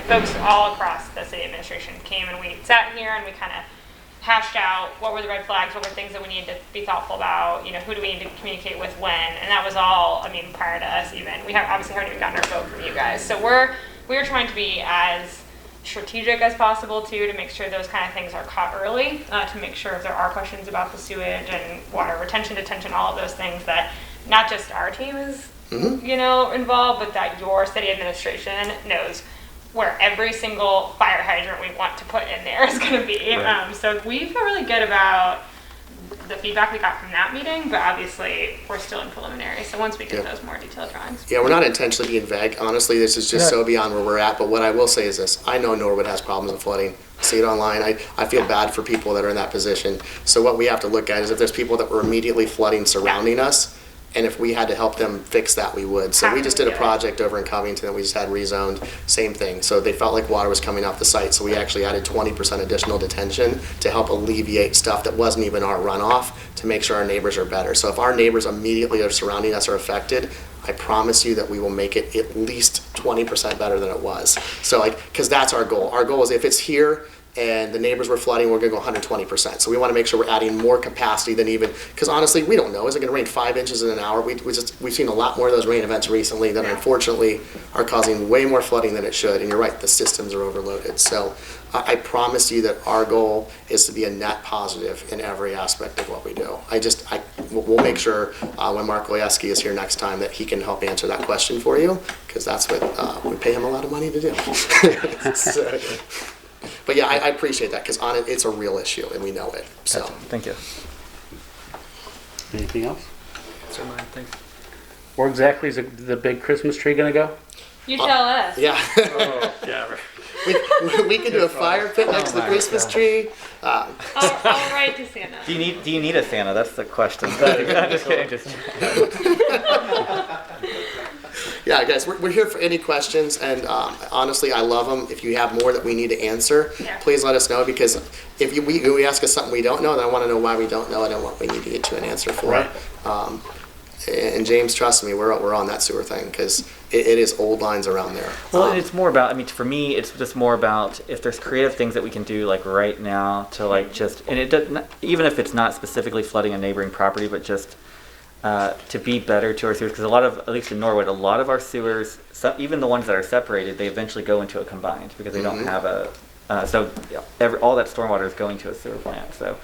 folks all across the city administration came, and we sat in here and we kind of hashed out what were the red flags, what were things that we needed to be thoughtful about, who do we need to communicate with when, and that was all, prior to us even. We obviously haven't even gotten our vote from you guys. So we're trying to be as strategic as possible too, to make sure those kind of things are caught early, to make sure if there are questions about the sewage and water retention, detention, all of those things, that not just our team is involved, but that your city administration knows where every single fire hydrant we want to put in there is going to be. Right. So we feel really good about the feedback we got from that meeting, but obviously we're still in preliminary. So once we get those more detailed drawings. Yeah, we're not intentionally being vague. Honestly, this is just so beyond where we're at. But what I will say is this. I know Norwood has problems with flooding. See it online. I feel bad for people that are in that position. So what we have to look at is if there's people that were immediately flooding surrounding us, And if we had to help them fix that, we would. So we just did a project over in Covington that we just had rezoned, same thing. So they felt like water was coming off the site, so we actually added 20% additional detention to help alleviate stuff that wasn't even our runoff, to make sure our neighbors are better. So if our neighbors immediately are surrounding us are affected, I promise you that we will make it at least 20% better than it was. So because that's our goal. Our goal is if it's here and the neighbors were flooding, we're gonna go 120%. So we wanna make sure we're adding more capacity than even, because honestly, we don't know. Is it gonna rain 5 inches in an hour? We've seen a lot more of those rain events recently that unfortunately are causing way more flooding than it should. And you're right, the systems are overloaded. So I promise you that our goal is to be a net positive in every aspect of what we do. We'll make sure when Mark Loyeski is here next time that he can help answer that question for you, because that's what we pay him a lot of money to do. So, but yeah, I appreciate that, because on it, it's a real issue and we know it. So Thank you. Anything else? That's mine. Thanks. Where exactly is the big Christmas tree gonna go? You tell us. yeah, Oh, yeah. we can do a fire pit next to the Christmas tree. I'll write to Santa. Do you need a Santa? That's the question. I'm just kidding. Yeah, guys, we're here for any questions, and honestly, I love them. If you have more that we need to answer, please let us know, because if we ask us something we don't know, then I want to know why we don't know it and what we need to get to an answer for. Right. And James, trust me, we're on that sewer thing, because it is old lines around there. Well, and it's more about, for me, it's just more about if there's creative things that we can do like right now to and it doesn't, even if it's not specifically flooding a neighboring property, but just to be better to our sewers, because at least in Norwood, a lot of our sewers, even the ones that are separated, they eventually go into a combined because they don't have all that stormwater is going to a sewer plant. So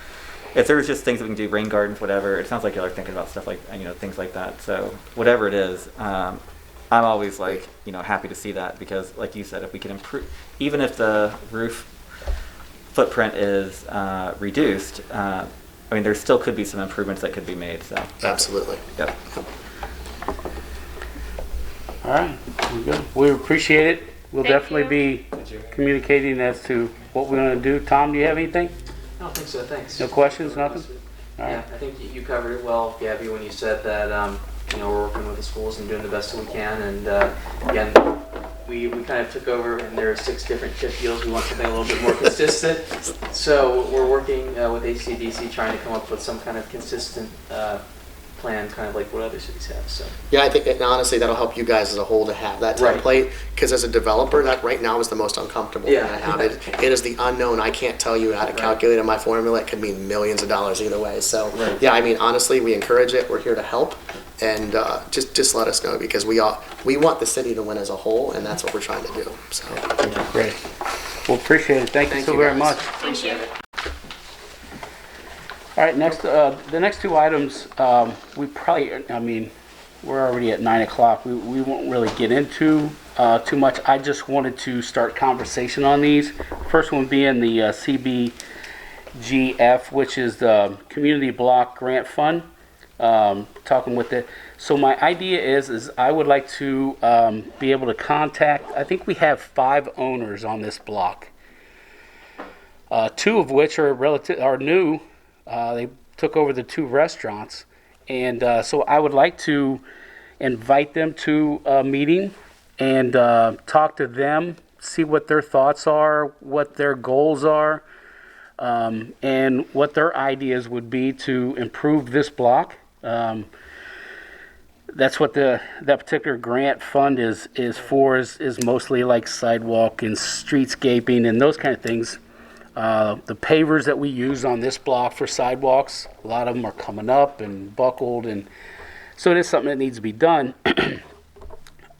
if there's just things that we can do, rain gardens, whatever, it sounds like you're thinking about stuff like, things like that. So whatever it is, I'm always happy to see that, because like you said, if we can improve, even if the roof footprint is reduced, there still could be some improvements that could be made. So Absolutely. Yep. All right, we're good. We appreciate it. We'll Thank definitely you. be communicating as to what we're gonna do. Tom, do you have anything? I don't think so, thanks. No questions, nothing? All Yeah, right. I think you covered it well, Gabby, when you said that, we're working with the schools and doing the best that we can. And again, we kind of took over, and there are 6 different TIF deals. We want something a little bit more consistent. So we're working with ACDC, trying to come up with some kind of consistent plan, kind of like what other cities have. So Yeah, I think, and honestly, that'll help you guys as a whole to have that Right. template, because as a developer, that right now is the most uncomfortable thing Yeah. I have. It is the unknown. I can't tell you how to calculate in my formula. It could mean millions of dollars either way. So Right. yeah, honestly, we encourage it. We're here to help, and just let us know, because we want the city to win as a whole, and that's what we're trying to do. So Great. Well, appreciate it. Thank you so very guys. much. Appreciate it. All right, next, the next 2 items, we probably, we're already at 9 o'clock. We won't really get into too much. I just wanted to start conversation on these. First one being the CBGF, which is the Community Block Grant Fund. Talking with it. So my idea is I would like to be able to contact, I think we have 5 owners on this block. 2 of which are new. They took over the 2 restaurants, and so I would like to invite them to a meeting and talk to them, see what their thoughts are, what their goals are, and what their ideas would be to improve this block. That's what that particular grant fund is for, is mostly like sidewalk and streetscaping and those kind of things. The pavers that we use on this block for sidewalks, a lot of them are coming up and buckled, and so it is something that needs to be done.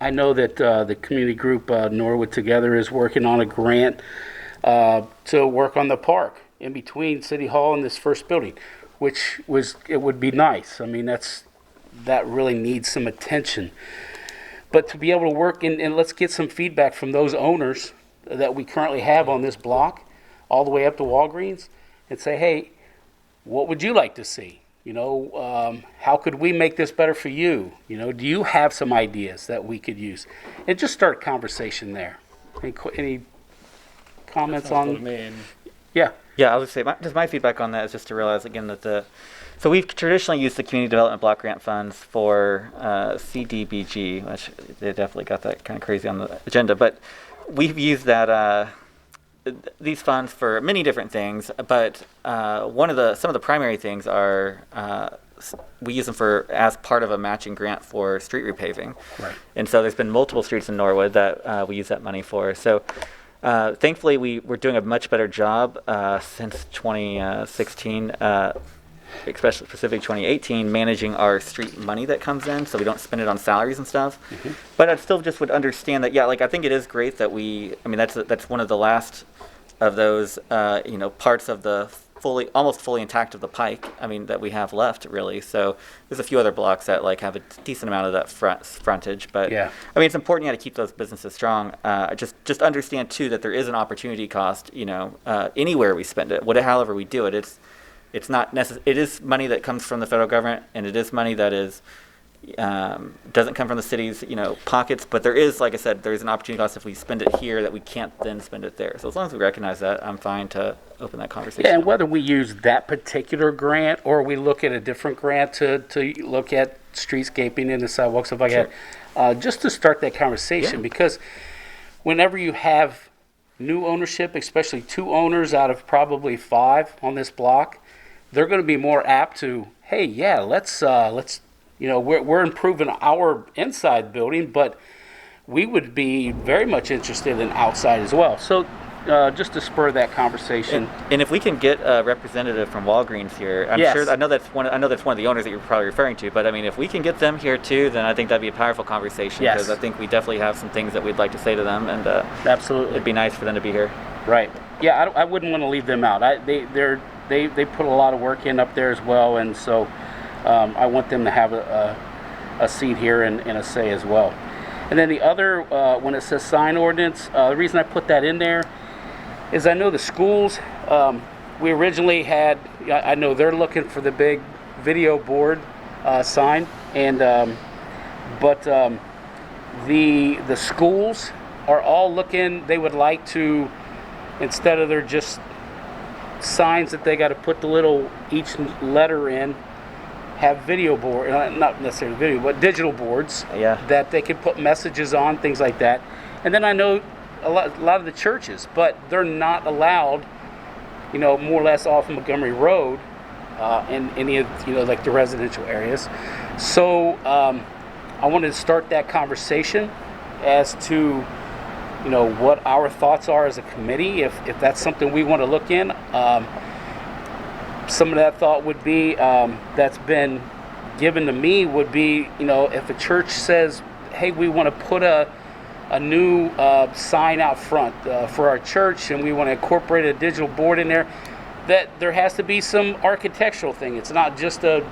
I know that the community group Norwood Together is working on a grant to work on the park in between City Hall and this first building, which would be nice. That really needs some attention. But to be able to work and let's get some feedback from those owners that we currently have on this block, all the way up to Walgreens, and say, hey, what would you like to see? How could we make this better for you? Do you have some ideas that we could use? And just start a conversation there. Any comments on? Me. Yeah. Yeah, I'll just say my feedback on that is just to realize again that so we've traditionally used the community development block grant funds for CDBG, which they definitely got that kind of crazy on the agenda, but we've used that these funds for many different things, but some of the primary things are we use them as part of a matching grant for street repaving. Right. And so there's been multiple streets in Norwood that we use that money for. So thankfully we're doing a much better job since 2016, especially specifically 2018, managing our street money that comes in, so we don't spend it on salaries and stuff. But I still just would understand that, I think it is great that that's one of the last of those parts of the almost fully intact of the pike, that we have left, really. So there's a few other blocks that have a decent amount of that frontage, but Yeah. it's important to keep those businesses strong. Just understand too that there is an opportunity cost, anywhere we spend it, however we do it. It's not it is money that comes from the federal government, and it is money that is doesn't come from the city's pockets, but there is, like I said, there's an opportunity cost if we spend it here that we can't then spend it there. So as long as we recognize that, I'm fine to open that conversation. Yeah, and whether we use that particular grant or we look at a different grant to look at streetscaping and the sidewalks, stuff like that, just to start that conversation, because whenever you have new ownership, especially 2 owners out of probably 5 on this block, they're going to be more apt to, hey, let's we're improving our inside building, but we would be very much interested in outside as well. So just to spur that conversation. And if we can get a representative from Walgreens here, I know that's one of the owners that you're probably referring to, but if we can get them here too, then I think that'd be a powerful conversation, because I think we definitely have some things that we'd like to say to them, and absolutely, it'd be nice for them to be here. Right. Yeah, I wouldn't want to leave them out. They put a lot of work in up there as well, and so I want them to have a seat here and a say as well. And then the other, when it says sign ordinance, the reason I put that in there is I know the schools, we originally had, I know they're looking for the big video board sign, and but the schools are all looking, they would like to, instead of their just signs that they got to put the little each letter in, have video board, not necessarily video, but digital boards that they can put messages on, things like that. And then I know a lot of the churches, but they're not allowed, more or less off Montgomery Road, in any of like the residential areas. So I wanted to start that conversation as to what our thoughts are as a committee, if that's something we want to look in. Some of that thought would be, that's been given to me, would be, if a church says, hey, we want to put a new sign out front for our church, and we want to incorporate a digital board in there, that there has to be some architectural thing. It's not just a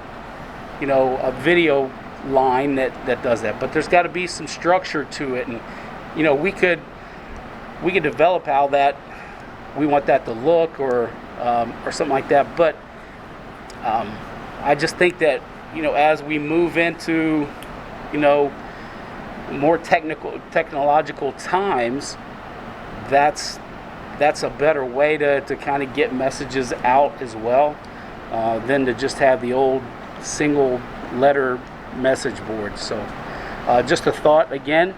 video line that does that, but there's got to be some structure to it. And we could develop how that we want that to look, or something like that. But I just think that as we move into more technological times, that's a better way to kind of get messages out as well, than to just have the old single letter message board. So just a thought, again,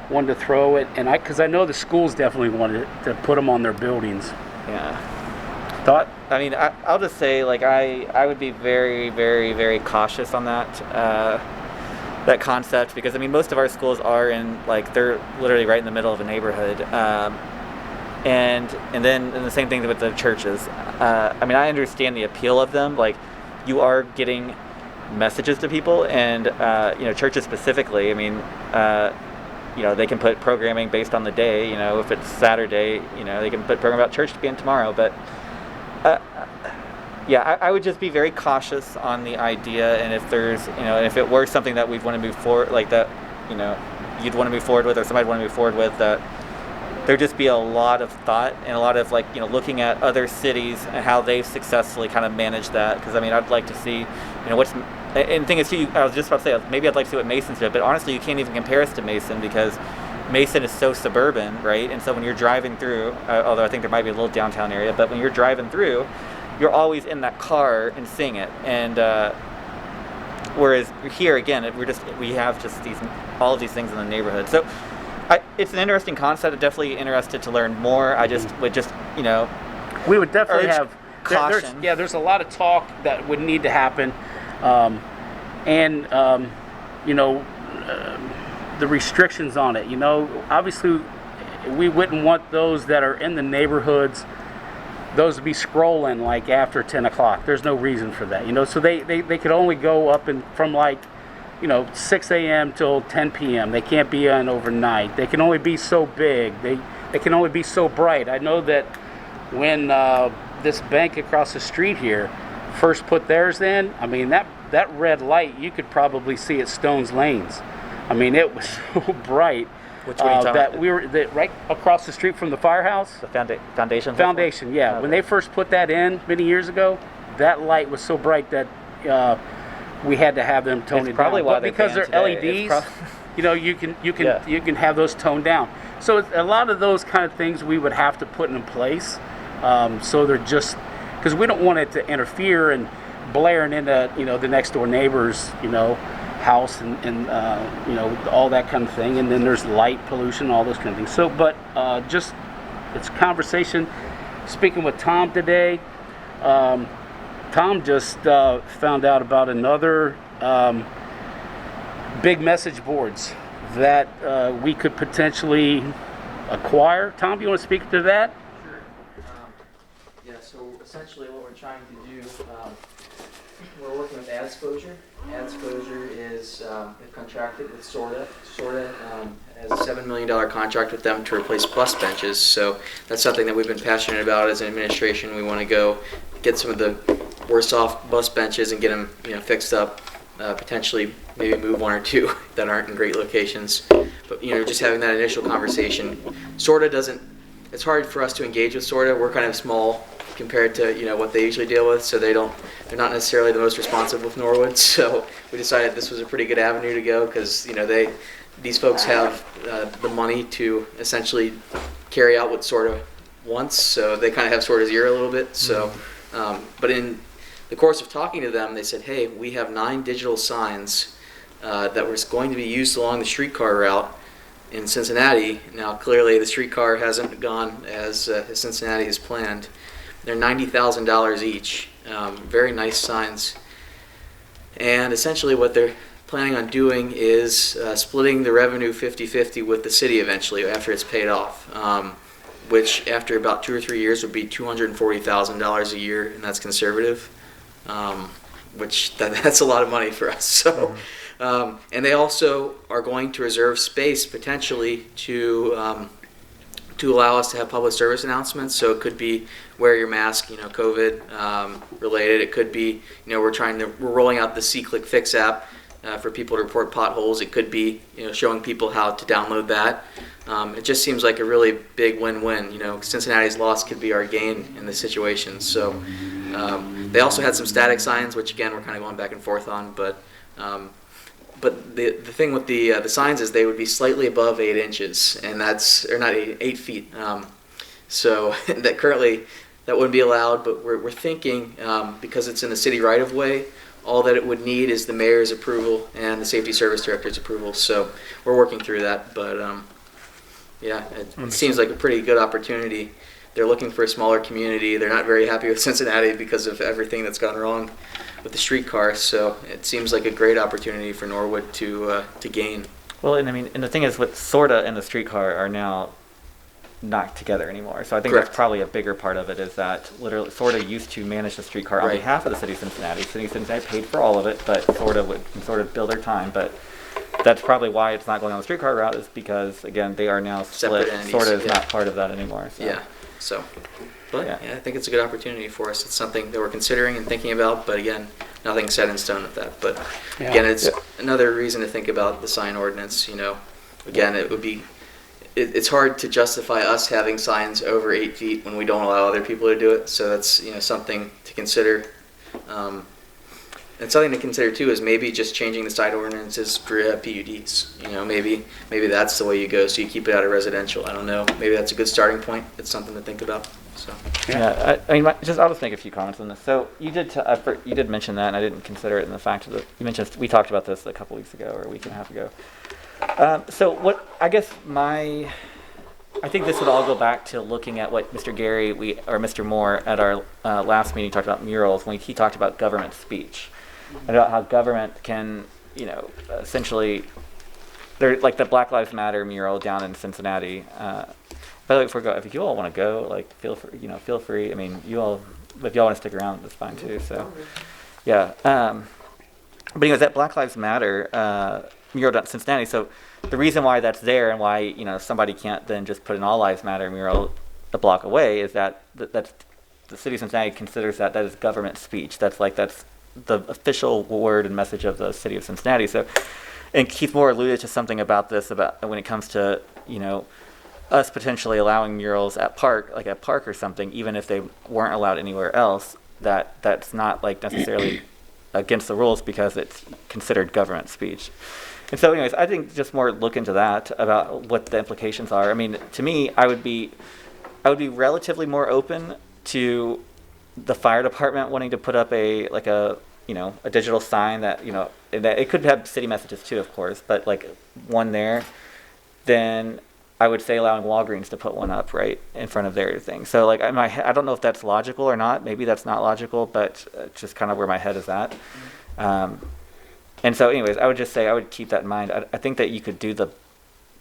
wanted to throw it, and because I know the schools definitely wanted to put them on their buildings. Thought? I'll just say, I would be very, very, very cautious on that concept, because most of our schools are in, they're literally right in the middle of a neighborhood, and then the same thing with the churches. I understand the appeal of them. You are getting messages to people, and churches specifically. They can put programming based on the day. If it's Saturday, they can put program about church to begin tomorrow. But I would just be very cautious on the idea. And if there's, and if it were something that we'd want to move forward, like that, you'd want to move forward with, or somebody want to move forward with, that there'd just be a lot of thought and a lot of looking at other cities and how they've successfully kind of managed that. Because I'd like to see, what's. And the thing is, too, I was just about to say, maybe I'd like to see what Mason's did, but honestly, you can't even compare us to Mason, because Mason is so suburban, right? And so when you're driving through, although I think there might be a little downtown area, but when you're driving through, you're always in that car and seeing it. And whereas here again, we have just all of these things in the neighborhood. So it's an interesting concept. I'm definitely interested to learn more. I just would we would definitely urge have caution. There's a lot of talk that would need to happen, the restrictions on it. Obviously, we wouldn't want those that are in the neighborhoods, those to be scrolling like after 10 o'clock. There's no reason for that. So they could only go up and from 6 a.m. till 10 p.m. They can't be on overnight. They can only be so big. They can only be so bright. I know that when this bank across the street here first put theirs in, I mean, that red light, you could probably see at Stone's Lanes. I mean, it was so bright. Which one are you talking about? That right across the street from the firehouse. The foundation? Foundation, yeah. Okay. When they first put that in many years ago, that light was so bright that we had to have them tone it probably down. why But they because they're banned today. LEDs, you can have those toned down. So a lot of those kind of things we would have to put in place. So they're just because we don't want it to interfere and blaring into the next door neighbor's house and all that kind of thing. And then there's light pollution, all those kind of things. So, but just it's conversation. Speaking with Tom today. Tom just found out about another big message boards that we could potentially acquire. Tom, do you want to speak to that? Yeah, so essentially what we're trying to do, we're working with AdSposure. AdSposure is contracted with SORTA. SORTA has a $7 million contract with them to replace bus benches. So that's something that we've been passionate about as an administration. We want to go get some of the worse off bus benches and get them fixed up, potentially maybe move one or two that aren't in great locations. But just having that initial conversation. SORTA doesn't, it's hard for us to engage with SORTA. We're kind of small compared to what they usually deal with, so they're not necessarily the most responsive with Norwood. So we decided this was a pretty good avenue to go because these folks have the money to essentially carry out what SORTA wants, so they kind of have SORTA's ear a little bit. So, but in the course of talking to them, they said, hey, we have 9 digital signs that was going to be used along the streetcar route in Cincinnati. Now, clearly, the streetcar hasn't gone as Cincinnati has planned. They're $90,000 each. Very nice signs. And essentially what they're planning on doing is splitting the revenue 50-50 with the city eventually after it's paid off, which after about 2 or 3 years would be $240,000 a year, and that's conservative, which that's a lot of money for us. So, and they also are going to reserve space potentially to allow us to have public service announcements. So it could be wear your mask, COVID related. It could be, we're rolling out the C-Click Fix app for people to report potholes. It could be, showing people how to download that. It just seems like a really big win-win. Cincinnati's loss could be our gain in this situation. So they also had some static signs, which again we're kind of going back and forth on, but the thing with the signs is they would be slightly above 8 inches, and or not 8 feet. So that currently that wouldn't be allowed, but we're thinking because it's in the city right of way, all that it would need is the mayor's approval and the safety service director's approval. So we're working through that, but yeah, it seems like a pretty good opportunity. They're looking for a smaller community. They're not very happy with Cincinnati because of everything that's gone wrong with the streetcar. So it seems like a great opportunity for Norwood to gain. Well, and the thing is, with SORTA and the streetcar are now not together anymore. So I think Correct. That's probably a bigger part of it, is that literally SORTA used to manage the streetcar on Right. behalf of the city of Cincinnati. City of Cincinnati paid for all of it, but SORTA would sort of bill their time. But that's probably why it's not going on the streetcar route, is because, again, they are now split. Separate entities, SORTA is yeah. not part of that anymore. So. Yeah. So, but Yeah. yeah, I think it's a good opportunity for us. It's something that we're considering and thinking about, but again, nothing set in stone with that. But Yeah. again, it's another reason to think about the sign ordinance. Again, it would be, it's hard to justify us having signs over 8 feet when we don't allow other people to do it. So that's something to consider. And And something to consider too is maybe just changing the site ordinances for PUDs. You know, maybe that's the way you go. So you keep it out of residential. I don't know. Maybe that's a good starting point. It's something to think about. So. Yeah, I'll just make a few comments on this. So you did mention that, and I didn't consider it in the fact that you mentioned we talked about this a couple weeks ago or a week and a half ago. So what I think this would all go back to looking at what Mr. Gary or Mr. Moore at our last meeting talked about murals when he talked about government speech, about how government can, essentially, they're like the Black Lives Matter mural down in Cincinnati. By the way, if you all want to go, feel free. I mean, if y'all want to stick around, that's fine too. So, yeah. But anyways, that Black Lives Matter mural down in Cincinnati. So the reason why that's there and why somebody can't then just put an All Lives Matter mural a block away is that's the city of Cincinnati considers that is government speech. That's the official word and message of the city of Cincinnati. So, and Keith Moore alluded to something about this about when it comes to us potentially allowing murals at park or something, even if they weren't allowed anywhere else, that's not necessarily against the rules because it's considered government speech. And so anyways, I think just more look into that about what the implications are. I mean, to me, I would be relatively more open to the fire department wanting to put up a digital sign that that it could have city messages too, of course, but one there, then I would say allowing Walgreens to put one up right in front of their thing. So I don't know if that's logical or not. Maybe that's not logical, but it's just kind of where my head is at. And so anyways, I would just say I would keep that in mind. I think that you could do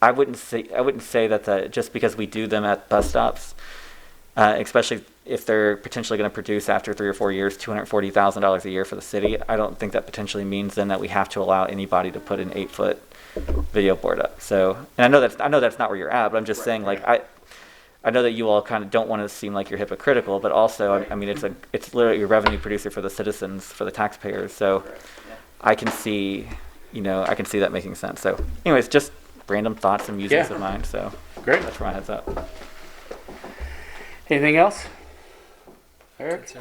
I wouldn't say that just because we do them at bus stops, especially if they're potentially going to produce after 3 or 4 years $240,000 a year for the city. I don't think that potentially means then that we have to allow anybody to put an 8-foot video board up. So, and I know that's not where you're at, but I'm just saying I know that you all kind of don't want to seem like you're hypocritical, but also I mean it's literally a revenue producer for the citizens, for the taxpayers. So I can see that making sense. So anyways, just random thoughts and musings of mine. So Great. That's where my head's at. Anything else? Eric?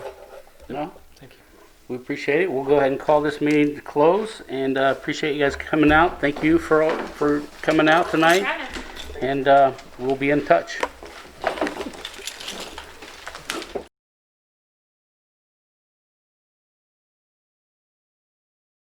No? Thank you. We appreciate it. We'll go ahead and call this meeting to close, and appreciate you guys coming out. Thank you for coming out tonight, and we'll be in touch.